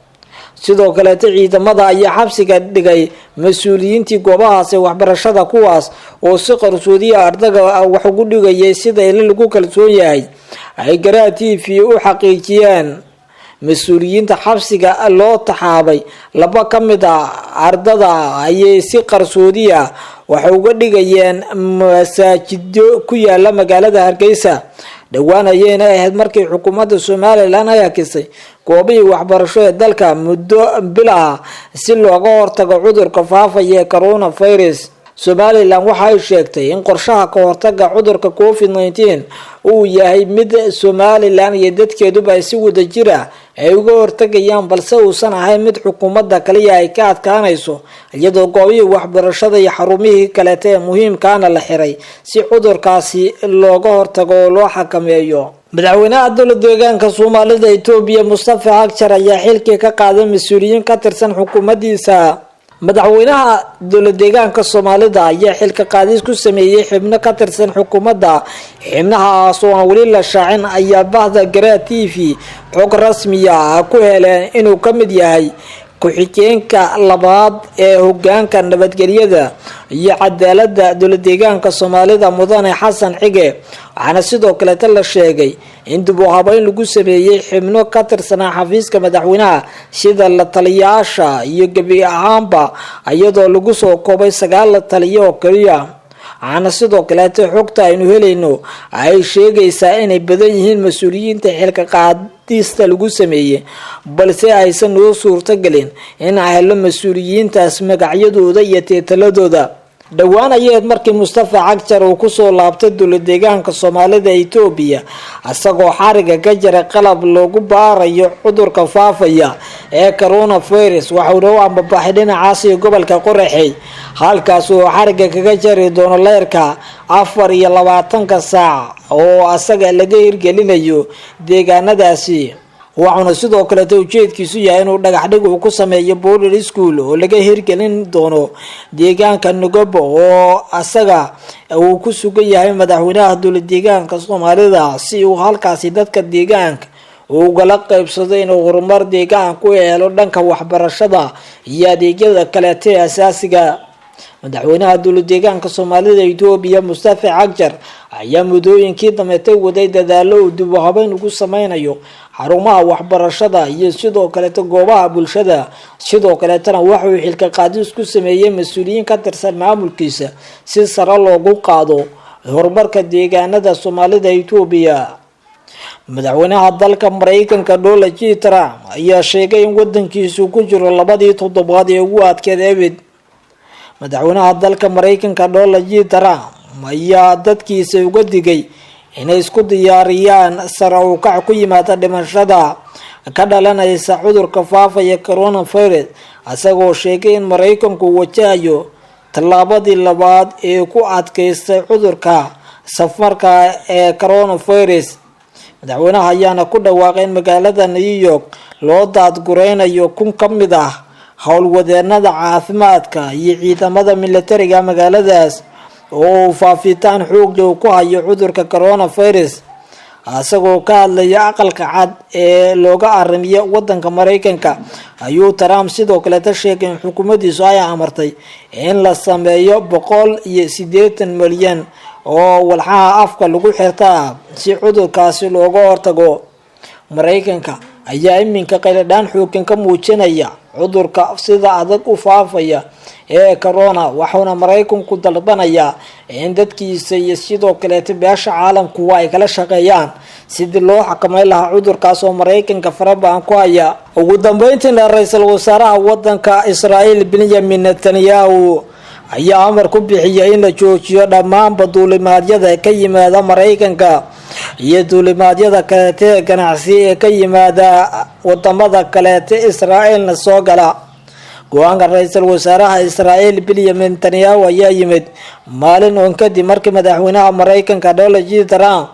sidoo kale ciidamada ayaa xabsiga dhigay mas'uuliyiintii goobahaas waxbarashada kuwaas oo si qarsoodiya ardayda wax ugu dhigayay sida in lagu kalsoon yahay ay Garaa TV u xaqiijiyeen. mas'uuliyiinta xabsiga loo taxaabay laba kamid ah ardada ayay si qarsoodiya wax uga dhigayeen masaajido ku yaala magaalada Hargeysa. dhawaan ayayna ahayd markii xukuumadda Soomaaliland ay hakisay goobihii waxbarasho ee dalka muddo bil ah si looga hortago cudurka faafaya ee coronavirus. Somaliland waxa ay sheegtay in qorshaha ka hortagga cudurka COVID-19 uu yahay mid Somaliland iyo dadkeeduba ay si wada jir ah ay uga hortagayaan balse uusan ahayn mid xukuumadda kaliya ay ka adkaanayso iyadoo goobihii waxbarashada iyo xarumihii kale ee muhiimkaana la xiray si cudurkaasi looga hortago oo loo xakameeyo. madaxweynaha dowladda deegaanka Soomaalida Itoobiya Mustafa Cagjar ayaa xilkii ka qaaday mas'uuliyiin ka tirsan xukuumaddiisa. madaxweynaha dowladda deegaanka Soomaalida ayaa xilka qaadis ku sameeyay xubno ka tirsan xukuumadda. xubnahaas oo aan weli la shaacin ayaa bahda Garaa TV xog rasmi ah ku heleen inuu ka mid yahay ku-xigeenka labaad ee hoggaanka nabadgelyada iyo cadaaladda dowladda deegaanka Soomaalida Mudane Xasan Cige. waxaana sidoo kale la sheegay in dib u habeyn lagu sameeyay xubno ka tirsan xafiiska madaxweynaha sida la taliyaasha iyo gabi ahaanba iyadoo lagu soo koobay 9 taliye oo kaliya. waxaana sidoo kale xogta aynu helayno ay sheegaysaa inay badan yihiin mas'uuliyiinta xilka qaadista lagu sameeyay balse aysan noo suurtagelin in ay helo mas'uuliyiintaas magacyadooda iyo teetaladooda. dhawaan ayaad markii Mustafa Cagjar uu ku soo laabtay dowladda deegaanka Soomaalida Itoobiya asagoo xariga ka jaray qalab loogu baarayo cudurka faafaya ee coronavirus. waxa uu ambabaxay dhinacaas gobolka Qoraxay halkaas oo xariga kaga jari doono leerka 24 saac oo asaga laga hirgelinayo deegaanadaasi. waxaana sidoo kale ujeedkiisu yahay inuu dhagax dhig uu ku sameeyo border school oo laga hirgelin doono deegaanka Nugobo oo asaga uu ku sugan yahay madaxweynaha dowladda deegaanka Soomaalida si uu halkaasi dadka deegaanka uga la qaybsado inuu horumar deegaan ku helo dhanka waxbarashada iyo adeegyada kale ee asaasiga. madaxweynaha dowladda deegaanka Soomaalida Itoobiya Mustafa Cagjar ayaa muddooyinkii dambe waday dadaalo uu dib u habeyn ugu sameynayo xarumaha waxbarashada iyo sidoo kale goobaha bulshada. sidoo kale waxa uu xilka qaadis ku sameeyay mas'uuliyiin ka tirsan maamulkiisa si sare loogu qaado horumarka deegaanada Soomaalida Itoobiya. madaxweynaha dalka Mareykanka Donald Trump ayaa sheegay in wadankiisu ku jiro 2 toddobaad ee ugu adkeed abid. madaxweynaha dalka Mareykanka Donald Trump ayaa dadkiisa uga digay inay isku diyaariyaan sare u kac ku yimaada dhimashada ka dhalanaysa cudurka faafaya coronavirus asagoo sheegay in Mareykanku wajahayo tallaabadii labaad ee ku adkaystay cudurka safarka ee coronavirus. madaxweynaha ayaana ku dhawaaqay in magaalada New York loo daadgureynayo 1,000 ka mid ah howlwadeenada caafimaadka iyo ciidamada militariga magaaladaas oo faafitaan xoog leh ku hayo cudurka coronavirus. asagoo ka hadlaya aqalka cad ee looga arimiyo wadanka Mareykanka ayuu Trump sidoo kale sheegay in xukuumaddiisu ay amartay in la sameeyo 180 milyan oo walxaha afka lagu xirtaa si cudurkaasi looga hortago. Mareykanka ayaa iminka qayladaan xooggan ka muujinaya cudurka sida adag u faafaya ee corona. waxaana Mareykanku dalbanaya in dadkiisa iyo sidoo kale beesha caalamku ay kala shaqeeyaan sidii loo xakameyn lahaa cudurkaas oo Mareykanka farabaan ku haya. ugu dambeyntii ra'iisul wasaaraha wadanka Israa'iil Benjamin Netanyahu ayaa amar ku bixiyay in la joojiyo dhammaan duulimaadyada ka yimaada Mareykanka iyo duulimaadyada kale ee ganacsi ee ka yimaada wadamada kale ee Israa'iilna soo gala. go'aanka ra'iisul wasaaraha Israa'iil Benjamin Netanyahu ayaa yimid maalin oo kadib markii madaxweynaha Mareykanka Donald Trump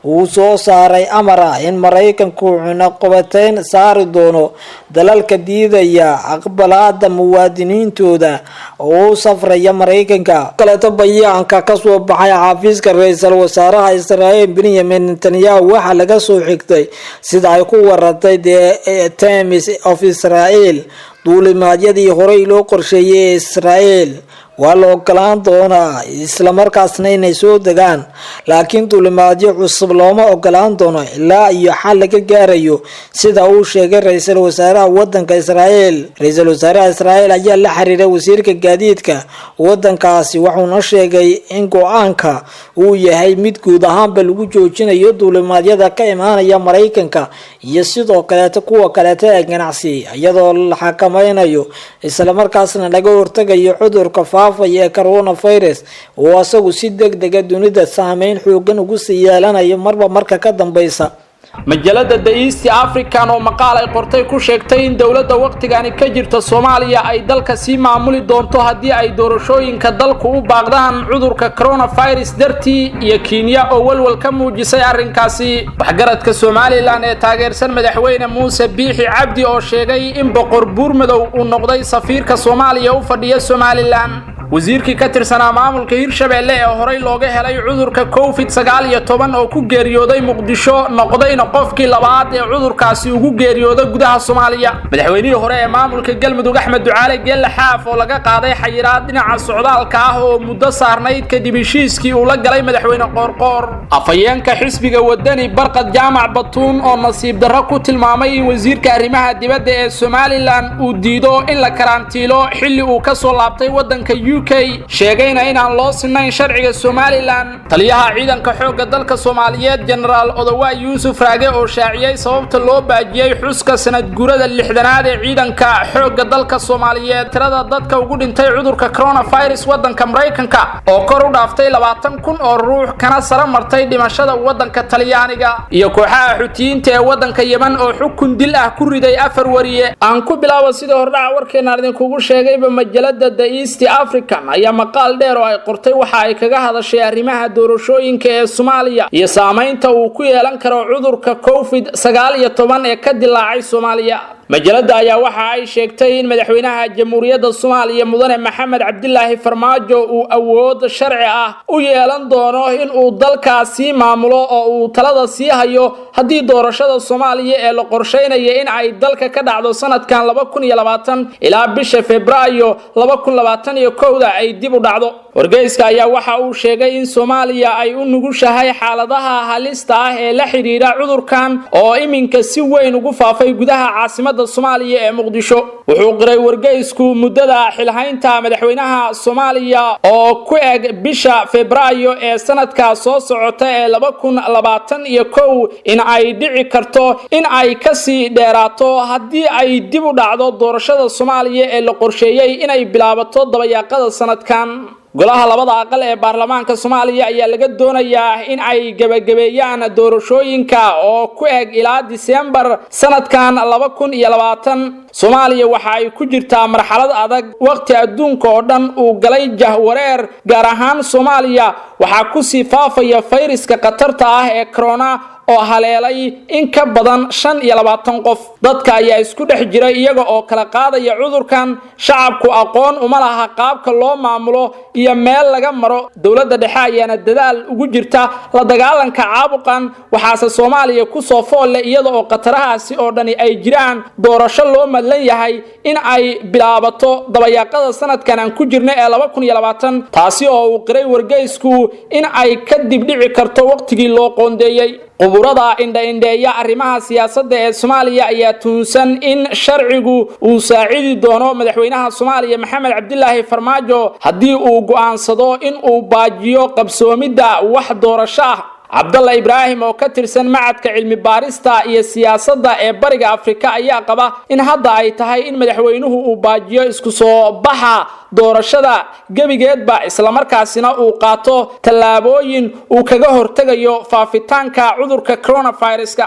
uu soo saaray amar in Mareykanku cunaqabateyn saari doono dalalka diidaya aqbalaadda muwaadiniintooda oo safraya Mareykanka. kaleeto bayaanka ka soo baxay xafiiska ra'iisul wasaaraha Israa'iil Benjamin Netanyahu waxa laga soo xigtay sida ay ku warantay The Times of Israel duulimaadyadii horey loo qorsheeyay Israa'iil waa la ogolaan doonaa isla markaasna inay soo degaan laakiin duulimaadyo cusub looma ogolaan doono ilaa iyo xal laga gaarayo sida uu sheegay ra'iisul wasaaraha wadanka Israa'iil. ra'iisul wasaaraha Israa'iil ayaa la xiriiray wasiirka gaadiidka wadankaasi wuxuuna sheegay in go'aanka uu yahay mid guud ahaanba lagu joojinayo duulimaadyada ka imaanaya Mareykanka iyo sidoo kale kuwa kale ee ganacsi iyadoo la xakameynayo isla markaasna laga hortagayo cudurka faafaya coronavirus oo asagu si degdeg ah dunida saameyn xoogan ugu sii yeelanayo marba marka ka dambaysa. majalada The East African oo maqaal ay qortay ku sheegtay in dawladda waqtigan ka jirta Soomaaliya ay dalka si maamuli doonto haddii ay doorashooyinka dalku u baaqdaan cudurka coronavirus dartii iyo Kenya oo walwal ka muujisay arrinkaasi. waxgaradka Soomaaliland ee taageersan madaxweyne Muuse Biixi Cabdi oo sheegay in boqor Buurmadow uu noqday safiirka Soomaaliya u fadhiya Soomaaliland. wasiirkii ka tirsanaa maamulka Hirshabeelle ee horey looga helay cudurka COVID-19 oo ku geeriyooday Muqdisho noqdayna qofkii labaad ee cudurkaasi ugu geeriyooday gudaha Soomaaliya. madaxweynihii hore ee maamulka Galmudug Axmed Ducaale Geelle Xaaf oo laga qaaday xayiraad dhinaca socdaalka ah oo muddo saarnayd kadib heshiiskii uu la galay madaxweyne Qoorqoor. afayeenka xisbiga wadani Barqad Jaamac Batuun oo nasiib darro ku tilmaamay in wasiirka arrimaha dibadda ee Soomaaliland uu diido in la karantiilo xilli uu ka soo laabtay wadanka UK sheegayna inaan loo sinayn sharciga Soomaaliland. taliyaha ciidanka xoogga dalka Soomaaliyeed General Odawa Yuusuf Raage oo shaaciyay sababta loo baajiyay xuska sanad guurada 60aad ee ciidanka xoogga dalka Soomaaliyeed. tirada dadka ugu dhintay cudurka coronavirus wadanka Mareykanka oo kor u dhaaftay 20,000 oo ruux kana sare martay dhimashada wadanka Talyaaniga iyo kooxaha Xuutiyiinta ee wadanka Yemen oo xukun dil ah ku riday 4 wariye. aan ku bilaabo sida hordhaca warkeena idinkugu sheegayba majalada The East African ayaa maqaal dheer oo ay qortay waxa ay kaga hadashay arrimaha doorashooyinka ee Soomaaliya iyo saameynta uu ku yeelan karo cudurka COVID-19 ee ka dilaacay Soomaaliya. majalada ayaa waxa ay sheegtay in madaxweynaha jamhuuriyadda Soomaaliya mudane Maxamed Cabdilaahi Farmaajo uu awood sharci ah u yeelan doono in uu dalkaasi maamulo oo uu talada sii hayo haddii doorashada Soomaaliya ee la qorsheynayo in ay dalka ka dhacdo sanadkan 2020 ilaa bisha Febraayo 2021 ay dib u dhacdo. wargeyska ayaa waxa uu sheegay in Soomaaliya ay u nugushahay xaaladaha halista ah ee la xiriira cudurkan oo iminka si weyn ugu faafay gudaha caasimada Soomaaliya ee Muqdisho. wuxuu qiray wargeysku muddada xilhaynta madaxweynaha Soomaaliya oo ku eg bisha Febraayo ee sanadka soo socota ee 2021 in ay dhici karto in ay ka sii dheeraato haddii ay dib u dhacdo doorashada Soomaaliya ee la qorsheeyay inay bilaabato dabayaaqada sanadkan. golaha labada aqal ee baarlamaanka Soomaaliya ayaa laga doonayaa in ay gabagabeeyaan doorashooyinka oo ku eg ilaa December sanadkan 2020. Soomaaliya waxa ay ku jirtaa marxalad adag waqti adduunka oo dhan uu galay jahwareer gaar ahaan Soomaaliya waxa ku sii faafaya fayraska khatarta ah ee corona oo haleelay in ka badan 25 qof. dadka ayaa isku dhex jira iyaga oo kala qaadaya cudurkan. shacabku aqoon uma laha qaabka loo maamulo iyo meel laga maro. dawladda dhexe ayaana dadaal ugu jirta la dagaalanka caabuqan waxaase Soomaaliya ku soo fool iyada oo qatarahaasi oo dhani ay jiraan doorasho loo madlan yahay in ay bilaabato dabayaaqada sanadkan aan ku jirno ee 2020 taasi oo uu qiray wargeysku in ay ka dib dhici karto waqtigii loo qoondeeyay. quburada indha-indheeya arrimaha siyaasadda ee Soomaaliya ayaa tuunsan in sharcigu uu saacidi doono madaxweynaha Soomaaliya Maxamed Cabdilaahi Farmaajo haddii uu go'aansado in uu baajiyo qabsoomidda wax doorasho ah. Cabdalla Ibraahim oo ka tirsan macadka cilmi baarista iyo siyaasadda ee Bariga Afrika ayaa qaba in hadda ay tahay in madaxweynuhu uu baajiyo isku soo baxa doorashada gabigeedba isla markaasina uu qaato tallaabooyin uu kaga hortagayo faafitaanka cudurka coronavirus-ka.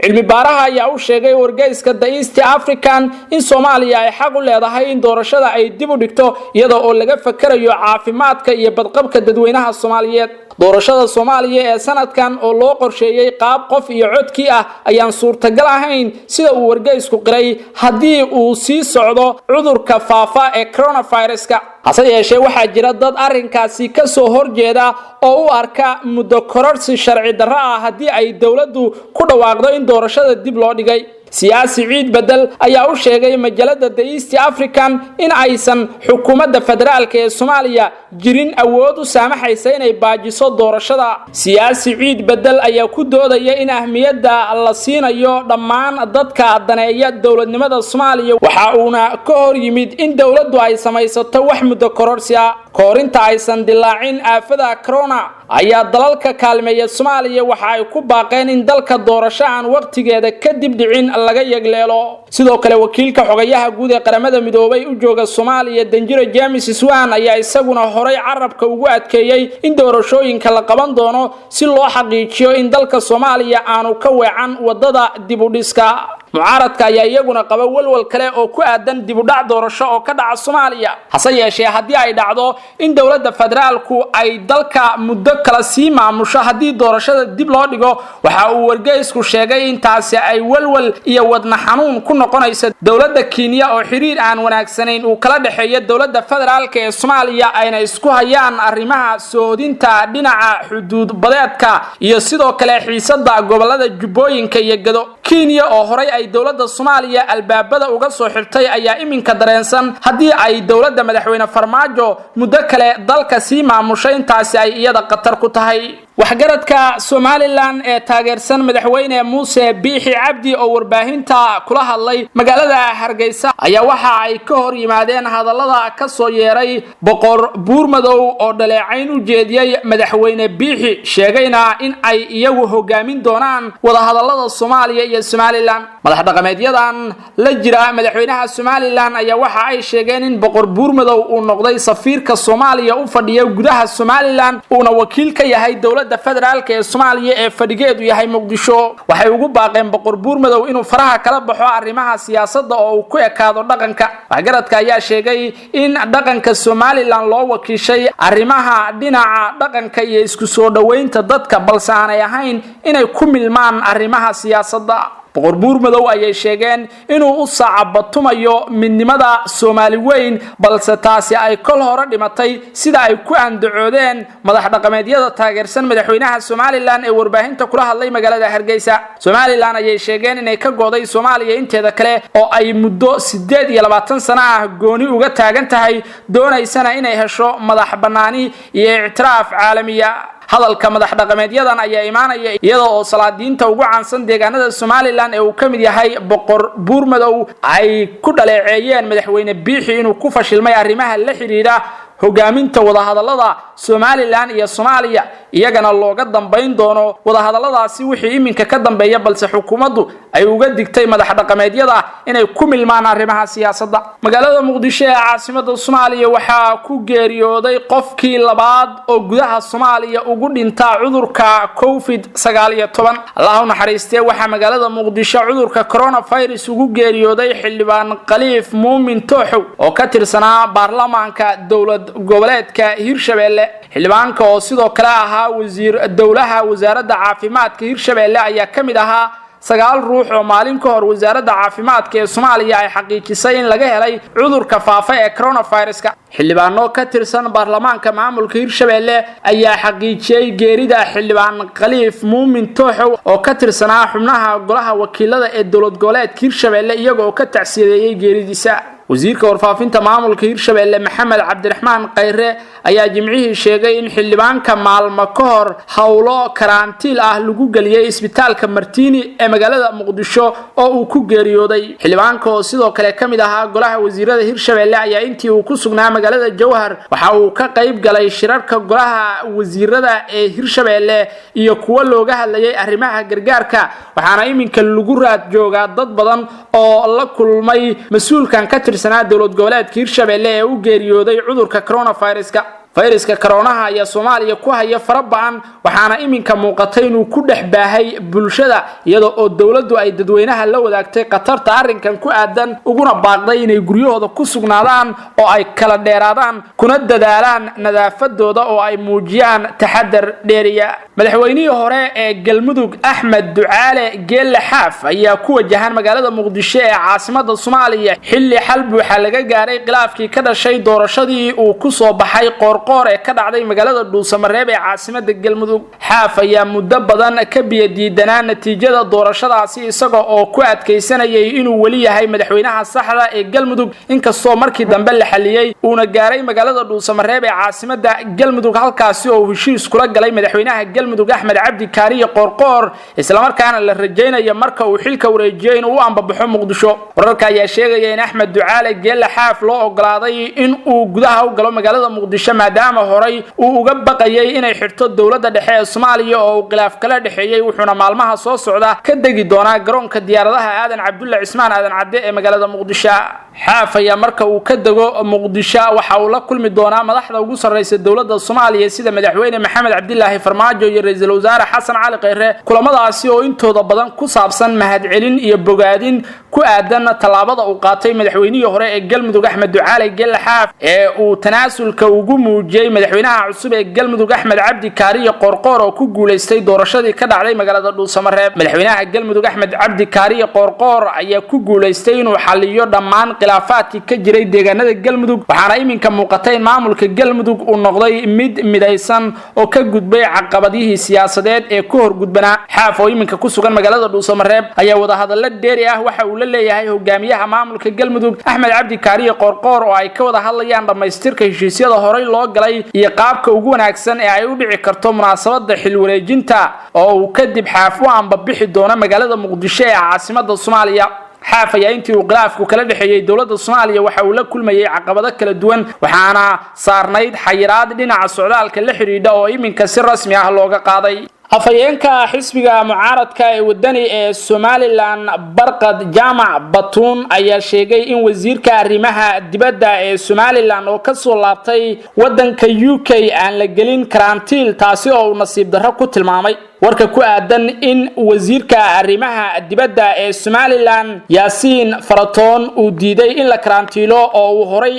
cilmi baaraha ayaa u sheegay wargeyska The East African in Soomaaliya ay xaq u leedahay in doorashada ay dib u dhigto iyada oo laga fakarayo caafimaadka iyo badqabka dadweynaha Soomaaliyeed. doorashada Soomaaliya ee sanadkan oo loo qorsheeyay qaab qof iyo codkii ah ayaan suurtagal ahayn sida uu wargeysku qiray haddii uu sii socdo cudurka faafa ee coronavirus-ka. hase yeeshee waxaa jira dad arrinkaasi ka soo horjeeda oo u arka muddo kororsi sharci darro ah haddii ay dawladdu ku dhawaaqdo in doorashada dib loo dhigay. siyaasi ciid bedel ayaa u sheegay majalada The East African in aysan xukuumadda federaalka ee Soomaaliya jirin awood u saamaxaysa inay baajiso doorashada. siyaasi ciid bedel ayaa ku doodaya in ahmiyadda la siinayo dhammaan dadka daneeya dowladnimada Soomaaliya waxa uuna ka hor yimid in dowladdu ay samaysato wax muddo kororsi ah koorinta aysan dilaacin aafada corona ayaa dalalka kaalmeeya Soomaaliya waxa ay ku baaqeen in dalka doorasho aan waqtigeeda kadib dhicin laga yagleelo. sidoo kale wakiilka xogayaha guud ee qaramada midoobay u jooga Soomaaliya Danjiro James Swan ayaa isaguna horay carabka ugu adkeeyay in doorashooyinka la qaban doono si loo xaqiijiyo in dalka Soomaaliya aanu ka weecan wadada dib u dhiska. mucaaradka ayaa iyaguna qaba walwal kale oo ku aadan dib u dhac doorasho oo ka dhaca Soomaaliya. hase yeeshee haddii ay dhacdo in dowladda federaalku ay dalka muddo kala sii maamusho haddii doorashada dib loo dhigo waxa uu wargeysku sheegay in taasi ay walwal iyo wadna xanuun ku noqonayso dowladda Kenya oo xiriir aan wanaagsanayn uu kala dhaxeeyo dowladda federaalka ee Soomaaliya ayna isku hayaan arrimaha soodinta dhinaca xuduud badeedka iyo sidoo kale xiisadda gobolada Jubbooyinka iyo Gado. Kenya oo horay ay dowladda Soomaaliya albaabada uga soo xirtay ayaa iminka dareensan haddii ay dowladda madaxweyne Farmaajo muddo kale dalka sii maamusho intaasi ay iyada qatar ku tahay. waxgaradka Somaliland ee taageersan madaxweyne Muuse Biixi Cabdi oo warbaahinta kula hadlay magaalada Hargeysa ayaa waxa ay ka hor yimaadeen hadallada ka soo yeeray boqor Buurmadow oo dhaleecayn u jeediyay madaxweyne Biixi sheegayna in ay iyagu hogaamin doonaan wada hadallada Soomaaliya iyo Somaliland. madax dhaqameedyadan la jira madaxweynaha Somaliland ayaa waxa ay sheegeen in boqor Buurmadow uu noqday safiirka Soomaaliya u fadhiya gudaha Somaliland uuna wakiil ka yahay dowladda federaalka ee Soomaaliya ee fadhigeedu yahay Muqdisho. waxay ugu baaqeen boqor Buurmadow inuu faraha kala baxo arrimaha siyaasadda oo uu ku ekaado dhaqanka. waxgaradka ayaa sheegay in dhaqanka Somaliland loo wakiishay arrimaha dhinaca dhaqanka iyo isku soo dhaweynta dadka balse aanay ahayn inay ku milmaan arrimaha siyaasadda. boqor Buurmadow ayay sheegeen inuu u saacabatumayo midnimada Soomaali weyn balse taasi ay kol hore dhimatay sida ay ku andacoodeen madax dhaqameedyada taageersan madaxweynaha Somaliland ee warbaahinta kula hadlay magaalada Hargeysa. Somaliland ayay sheegeen inay ka gooday Soomaaliya inteeda kale oo ay muddo 28 sano ah gooni uga taagan tahay doonaysana inay hesho madax banaani iyo ictiraaf caalamiya. hadalka madax dhaqameedyadan ayaa imaanaya iyadoo oo salaadiinta ugu caansan deegaanada Somaliland ee uu ka mid yahay boqor Buurmadow ay ku dhaleeceeyeen madaxweyne Biixi inuu ku fashilmay arrimaha la xiriira hogaaminta wada hadallada Somaliland iyo Soomaaliya iyagana looga dambeyn doono wada hadalladaasi wixii iminka ka dambeeya balse xukuumaddu ay uga digtay madax dhaqameedyada inay ku milmaan arrimaha siyaasadda. magaalada Muqdisho ee caasimadda Soomaaliya waxaa ku geeriyooday qofkii labaad oo gudaha Soomaaliya ugu dhinta cudurka COVID-19. Allah u naxariistee waxa magaalada Muqdisho cudurka coronavirus ugu geeriyooday xildhibaan Khaliif Muumin Tooxow oo ka tirsanaa baarlamaanka dowlad goboleedka Hirshabelle. xildhibaanka oo sidoo kale ahaa wasiir dowlaha wasaaradda caafimaadka Hirshabelle ayaa ka mid ahaa 9 ruux oo maalin ka hor wasaaradda caafimaadka ee Soomaaliya ay xaqiijisay in laga helay cudurka faafa ee coronavirus-ka. xildhibaano ka tirsan baarlamaanka maamulka Hirshabelle ayaa xaqiijiyay geerida xildhibaan Khaliif Muumin Tooxow oo ka tirsanaa xubnaha golaha wakiilada ee dowlad goboleedka Hirshabelle iyagoo ka tacsiyeeyay geeridiisa. wasiirka warfaafinta maamulka Hirshabelle Maxamed Cabdiraxmaan Qayre ayaa jimcihii sheegay in xildhibaanka maalmo ka hor hawlo karantiil ah lagu galiyay isbitaalka Martini ee magaalada Muqdisho oo uu ku geeriyooday. xildhibaanka oo sidoo kale ka mid ahaa golaha wasiirada Hirshabelle ayaa intii uu ku sugnaa magaalada Jowhar waxa uu ka qayb galay shirarka golaha wasiirada ee Hirshabelle iyo kuwa looga hadlayay arrimaha gargaarka waxaana iminka lagu raad joogaa dad badan oo la kulmay mas'uulkan ka tirsanaa dowlad goboleedka Hirshabelle ee u geeriyooday cudurka coronavirus-ka. fayraska corona ayaa Soomaaliya ku haya farabaan waxaana iminka muuqatay inuu ku dhex baahay bulshada iyadoo oo dawladdu ay dadweynaha la wadaagtay qatarta arrinkan ku aadan uguna baaqday inay guryahooda ku sugnaadaan oo ay kala dheeraadaan kuna dadaalaan nadaafadooda oo ay muujiyaan taxadar dheeriya. madaxweynihii hore ee Galmudug Axmed Ducaale Geelle Xaaf ayaa ku wajahan magaalada Muqdisho ee caasimadda Soomaaliya xilli xal buuxa laga gaaray khilaafkii ka dhashay doorashadii uu ku soo baxay qoorqoor ee ka dhacday magaalada dhuusamareeb ee caasimada galmudug. xaaf ayaa muddo badan ka biyadiidanaa natiijada doorashadaasi isaga oo ku adkeysanayay inuu weli yahay madaxweynaha saxda ee galmudug inkastoo markii dambe la xaliyay uuna gaaray magaalada dhuusamareeb ee caasimada galmudug halkaasi oo heshiis kula galay madaxweynaha galmudug Axmed Cabdi Kaariye Qoorqoor isla markaana la rajaynayo marka uu xilka wareejiyay inuu u ambabaxo Muqdisho. wararka ayaa sheegaya in Axmed Ducaale Geelle Xaaf loo ogolaaday in uu gudaha u galo magaalada Muqdisho maadaama horay uu uga baqayay inay xirto dawladda dhexe ee Soomaaliya oo khilaaf kala dhaxeeyay wuxuuna maalmaha soo socda ka degi doonaa garoonka diyaaradaha Aadan Cabdulle Cismaan Aadan Cadde ee magaalada Muqdisho. xaaf ayaa marka uu ka dego Muqdisho waxa uu la kulmi doonaa madaxda ugu sareysa dawladda Soomaaliya sida madaxweyne Maxamed Cabdilaahi Farmaajo iyo ra'iisul wasaare Xasan Cali Kheyre. kulamadaasi oo intooda badan ku saabsan mahadcelin iyo bogaadin ku aadan talaabada uu qaatay madaxweynihii hore ee galmudug Axmed Ducaale Geelle Xaaf ee uu tanaasulka ugu muujiyay madaxweynaha cusub ee galmudug Axmed Cabdi Kaariye Qoorqoor oo ku guuleystay doorashadii ka dhacday magaalada Dhuusamareeb. madaxweynaha galmudug Axmed Cabdi Kaariye Qoorqoor ayaa ku guuleystay inuu xalliyo dhammaan khilaafaadkii ka jiray deegaanada galmudug waxaana iminka muuqatay in maamulka galmudug uu noqday mid midaysan oo ka gudbay caqabadihii siyaasadeed ee ku horgudbanaa. xaaf oo iminka ku sugan magaalada Dhuusamareeb ayaa wada hadallo dheeri ah waxa uu la leeyahay hogaamiyaha maamulka galmudug Axmed Cabdi Kaariye Qoorqoor oo ay ka wada hadlayaan dhamaystirka heshiisyada horay loo galay iyo qaabka ugu wanaagsan ee ay u dhici karto munaasabada xil wareejinta oo uu kadib xaaf u ambabixi doono magaalada Muqdisho ee caasimada Soomaaliya. xaaf ayaa intii uu khilaafku kala dhaxeeyay dawladda Soomaaliya waxa uu la kulmayay caqabado kala duwan waxaana saarnayd xayiraad dhinaca socdaalka la xiriidha oo iminka si rasmi ah looga qaaday. afayeenka xisbiga mucaaradka ee wadani ee Somaliland Barqad Jaamac Batuun ayaa sheegay in wasiirka arrimaha dibadda ee Somaliland oo ka soo laabtay wadanka UK aan la gelin karantiil taasi oo nasiib darro ku tilmaamay. warka ku aadan in wasiirka arrimaha dibadda ee Somaliland Yaasiin Faratoon uu diiday in la karantiilo oo uu horay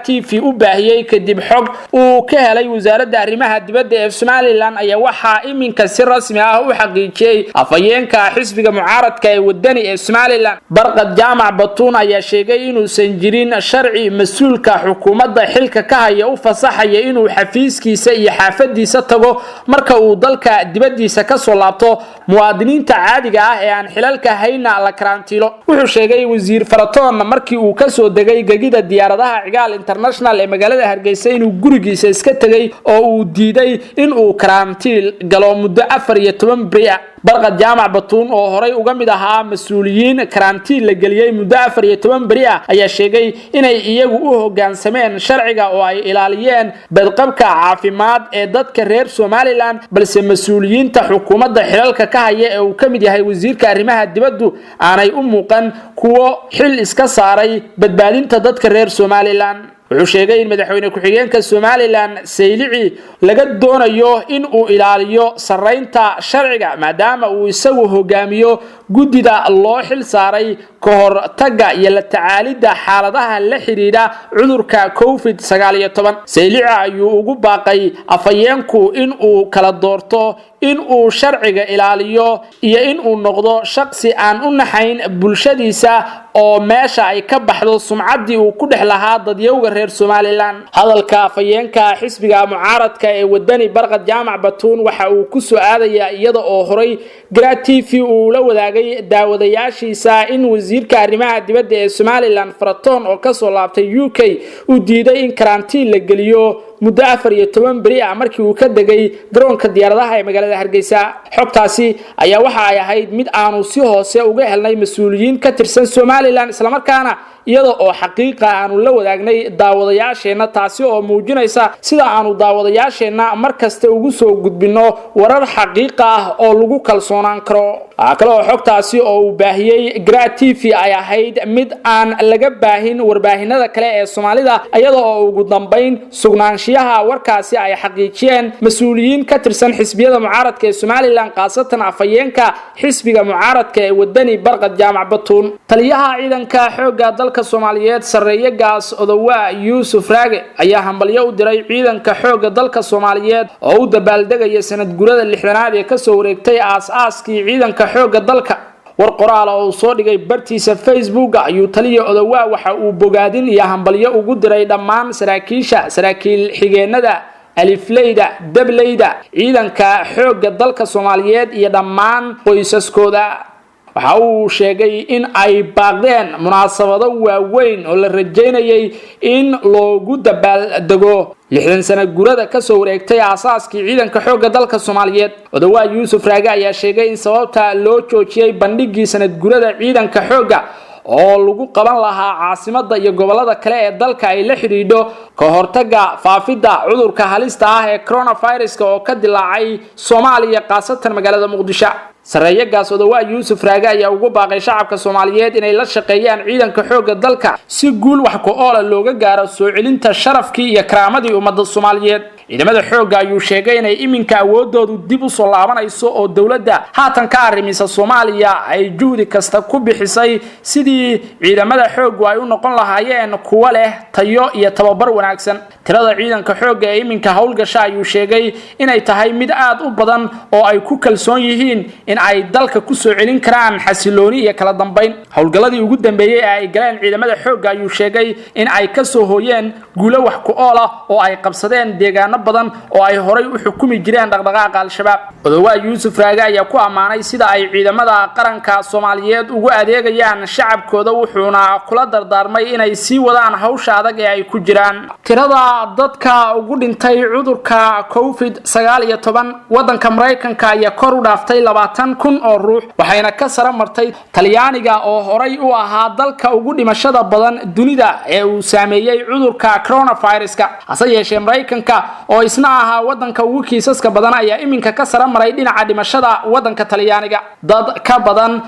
TV u baahiyay kadib xog uu ka helay wasaaradda arrimaha dibadda ee Somaliland ayaa waxa iminka si rasmi ah u xaqiijiyay afayeenka xisbiga mucaaradka ee wadani ee Somaliland Barqad Jaamac Batuun ayaa sheegay inuu san jirin sharci mas'uulka xukuumadda xilka ka haya u fasaxaya inuu xafiiskiisa iyo xaafadiisa tago marka uu dalka dibaddiisa ka soo laabto muwaadiniinta caadiga ah ee aan xilalka hayna la karantiilo. wuxuu sheegay wasiir Faratoon markii uu ka soo degay gegida diyaaradaha Cigaal International ee magaalada Hargeysa inuu gurigiisa iska tagay oo uu diiday in uu karantiil galo muddo 14 beri ah. Barqad Jaamac Batuun oo horay uga mid ahaa mas'uuliyiin karantiil la galiyay muddo 14 beri ah ayaa sheegay inay iyagu u hoggaansameen sharciga oo ay ilaaliyeen badqabka caafimaad ee dadka reer Somaliland balse mas'uuliyiinta xukuumadda xilalka ka haya ee uu ka mid yahay wasiirka arrimaha dibaddu aanay u muuqan kuwo xil iska saaray badbaadinta dadka reer Somaliland. wuxuu sheegay in madaxweyne ku-xigeenka Somaliland Saylici laga doonayo in uu ilaaliyo sareynta sharciga maadaama uu isagu hogaamiyo guddida loo xil saaray ka hortagga iyo la tacaalida xaaladaha la xiriira cudurka COVID-19. Saylici ayuu ugu baaqay afayeenku in uu kala doorto in uu sharciga ilaaliyo iyo in uu noqdo shaqsi aan u naxayn bulshadiisa oo meesha ay ka baxdo sumcaddii uu ku dhex lahaa dadyowga reer Somaliland. hadalka afayeenka xisbiga mucaaradka ee wadani Barqad Jaamac Batuun waxa uu ku soo aadaya iyada oo horay TV uu la wadaagay daawadayaashiisa in wasiirka arrimaha dibadda ee Somaliland Faratoon oo ka soo laabtay UK uu diiday in karantiil la geliyo muddo 14 beri ah markii uu ka degay garoonka diyaaradaha ee magaalada Hargeysa. xogtaasi ayaa waxa ay ahayd mid aanu si hoose uga helnay mas'uuliyiin ka tirsan Somaliland isla markaana iyada oo xaqiiqa aanu la wadaagnay daawadayaasheena taasi oo muujinaysa sida aanu daawadayaasheena markasta ugu soo gudbino warar xaqiiqa ah oo lagu kalsoonaan karo. kale oo xogtaasi oo uu baahiyay TV ay ahayd mid aan laga baahin warbaahinada kale ee Soomaalida iyada oo ugu dambeyn sugnaanshiyaha warkaasi ay xaqiijiyeen mas'uuliyiin ka tirsan xisbiyada mucaaradka ee Somaliland qaasatan afayeenka xisbiga mucaaradka ee wadani Barqad Jaamac Batuun. taliyaha ciidanka xoogga dalka Soomaaliyeed sareeye gaas Odawaa Yuusuf Raage ayaa hambalyo u diray ciidanka xoogga dalka Soomaaliyeed oo u dabaaldegaya sanad guurada 6aad ee ka soo wareegtay aas-aaskii ciidanka xoogga dalka. war qoraal oo soo dhigay bartiisa Facebook ayuu taliye Odawaa waxa uu bogaadin iyo hambalyo ugu diray dhammaan saraakiil xigeenada alifleyda dableyda ciidanka xoogga dalka Soomaaliyeed iyo dhammaan qoysaskooda waxa uu sheegay in ay baaqdeen munaasabado waaweyn oo la rajeynayay in loogu dabaaldego 60 sano gurada ka soo wareegtay aasaaskii ciidanka xoogga dalka Soomaaliyeed Odawaa Yuusuf Raage ayaa sheegay in sababta loo joojiyay bandhigii sanad gurada ciidanka xoogga oo lagu qaban lahaa caasimada iyo gobolada kale ee dalka ay la xiriidho ka hortaga faafida cudurka halista ah ee coronavirus oo ka dilaacay Soomaaliya qaasatan magaalada Muqdisho sareeyagaas Odawaa Yuusuf Raage ayaa ugu baaqay shacabka Soomaaliyeed inay la shaqeeyaan ciidanka xoogga dalka si guul wax ku ool looga gaaro soo celinta sharafkii iyo karaamadii ummadda Soomaaliyeed ciidamada xoogga ayuu sheegay inay iminka awoodoodu dib u soo laabanayso oo dawladda haatan ka arrimisa Soomaaliya ay juhdi kasta ku bixisay sidii ciidamada xooggu ay u noqon lahaayeen kuwa leh tayo iyo tababar wanaagsan tirada ciidanka xoogga ee iminka howlgasha ayuu sheegay inay tahay mid aad u badan oo ay ku kalsoon yihiin in ay dalka ku soo celin karaan xasilooni iyo kala dambeyn howlgaladii ugu dambeeyay ee ay galeen ciidamada xoogga ayuu sheegay in ay ka soo hooyeen guulo wax ku ool ah oo ay qabsadeen deegaano badan oo ay horay u xukumi jireen dhaqdhaqaaqa al-shabaab Odawaa Yuusuf Raage ayaa ku amaanay sida ay ciidamada qaranka Soomaaliyeed ugu adeegayaan shacabkooda wuxuuna kula dardaarmay inay sii wadaan hawsha adag ee ay ku jiraan tirada dadka ugu dhintay cudurka COVID-19 wadanka Mareykanka ayaa kor u dhaaftay 20,000 oo ruux waxayna ka sare martay Talyaaniga oo horay u ahaa dalka ugu dhimashada badan dunida ee uu saameeyay cudurka coronavirus-ka hase yeeshee Mareykanka oo isna ahaa wadanka ugu kiisaska badan ayaa iminka ka sare maray dhinaca dhimashada wadanka Talyaaniga dad ka badan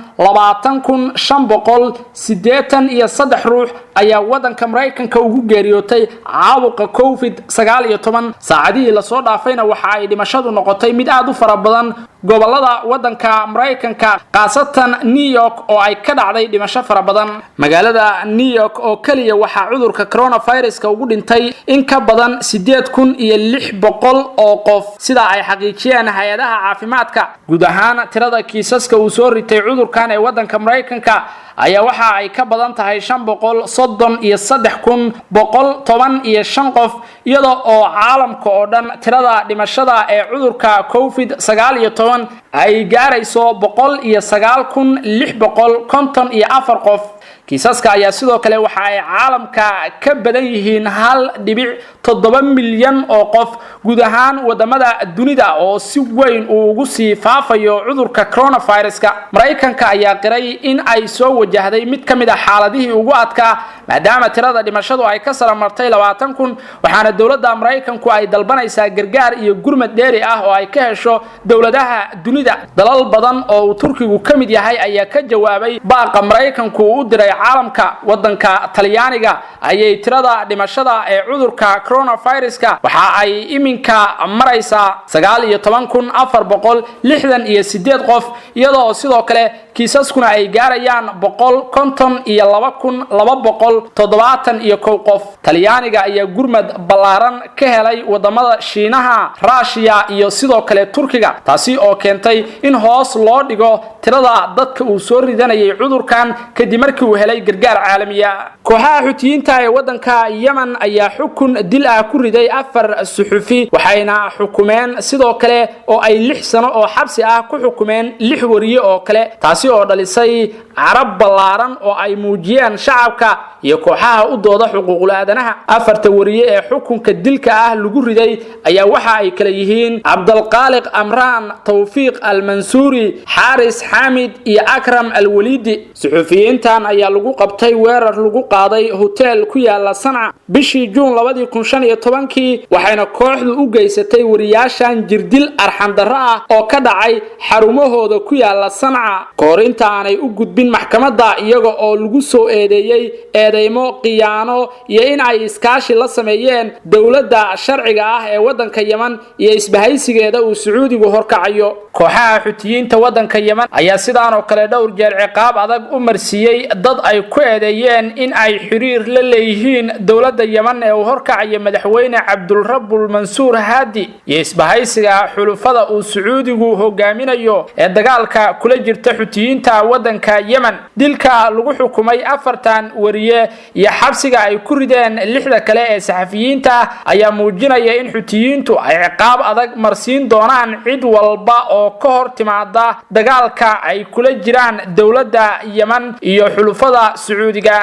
20,583 ruux ayaa wadanka Mareykanka ugu geeriyootay caabuqa COVID-19 saacadihii la soo dhaafayna waxa ay dhimashadu noqotay mid aad u fara badan gobolada wadanka Mareykanka qaasatan New York oo ay ka dhacday dhimasho fara badan magaalada New York oo kaliya waxa cudurka coronavirus-ka ugu dhintay in ka badan 8,600 oo qof sida ay xaqiijiyeen hay'adaha caafimaadka guud ahaan tirada kiisaska uu soo ritay cudurkan ee wadanka Mareykanka ayaa waxa ay ka badan tahay 533,115 qof iyadoo oo caalamka oo dhan tirada dhimashada ee cudurka COVID-19 ay gaarayso 109,654 qof kiisaska ayaa sidoo kale waxa ay caalamka ka badan yihiin 1.7 milyan oo qof guud ahaan wadamada dunida oo si weyn ugu sii faafayo cudurka coronavirus-ka Mareykanka ayaa qiray in ay soo wajahday mid kamid ah xaaladihii ugu adkaa maadaama tirada dhimashadu ay ka sare martay 20,000 waxaana dawladda Mareykanku ay dalbanaysaa gargaar iyo gurmad dheeri ah oo ay ka hesho dawladaha dunida dalal badan oo Turkigu kamid yahay ayaa ka jawaabay baaqa Mareykanku u diray caalamka wadanka Talyaaniga ayay tirada dhimashada ee cudurka coronavirus-ka waxa ay iminka maraysaa 19,468 qof iyadoo sidoo kale kiisaskuna ay gaarayaan 152,271 qof Talyaaniga ayaa gurmad ballaaran ka helay wadamada Shiinaha Russia iyo sidoo kale Turkiga taasi oo keentay in hoos loo dhigo tirada dadka uu soo ridanayay cudurkan kadib markii uu helay gargaar caalami ah kooxaha Xuutiyiinta ee wadanka Yemen ayaa xukun dil ah ku riday 4 suxufi waxayna xukumeen sidoo kale oo ay 6 sano oo xabsi ah ku xukumeen 6 wariye oo kale taasi oo dhalisay carab ballaaran oo ay muujiyeen shacabka iyo kooxaha u dooda xuquuqul aadanaha 4 wariye ee xukunka dilka ah lagu riday ayaa waxa ay kala yihiin Abdulqaaliq Amraan Tawfiiq Al-Mansuri Haris Hamid iyo Akram Al-Walidi suxufiyiintan ayaa lagu qabtay weerar lagu qaaday hotel ku yaala Sanca bishii Juun 2015 waxayna kooxdu u geysatay wariyaashan jirdil arxan darro ah oo ka dhacay xarumahooda ku yaala Sanca koorinta aanay u gudbin maxkamadda iyaga oo lagu soo eedeeyay eedeymo qiyaano iyo in ay iskaashi la sameeyeen dawladda sharciga ah ee wadanka Yemen iyo isbahaysigeeda uu Sacuudigu horkacayo kooxaha Xuutiyiinta wadanka Yemen ayaa sidaan oo kale dhowr jeer ciqaab adag u marsiiyay dad ay ku eedeeyeen in ay xiriir la leeyihiin dowladda Yemen ee uu horkacaya madaxweyne Cabdulrabbul Mansuur Haadi iyo isbahaysiga xulufada uu Sacuudigu hogaaminayo ee dagaalka kula jirta Xuutiyiinta wadanka Yemen. dilka lagu xukumay 4 wariye iyo xabsiga ay ku rideen 6 kale ee saxafiyiinta ayaa muujinaya in Xuutiyiintu ay ciqaab adag marsiin doonaan cid walba oo ka hor timaada dagaalka ay kula jiraan dowladda Yemen iyo xulufada Sacuudiga.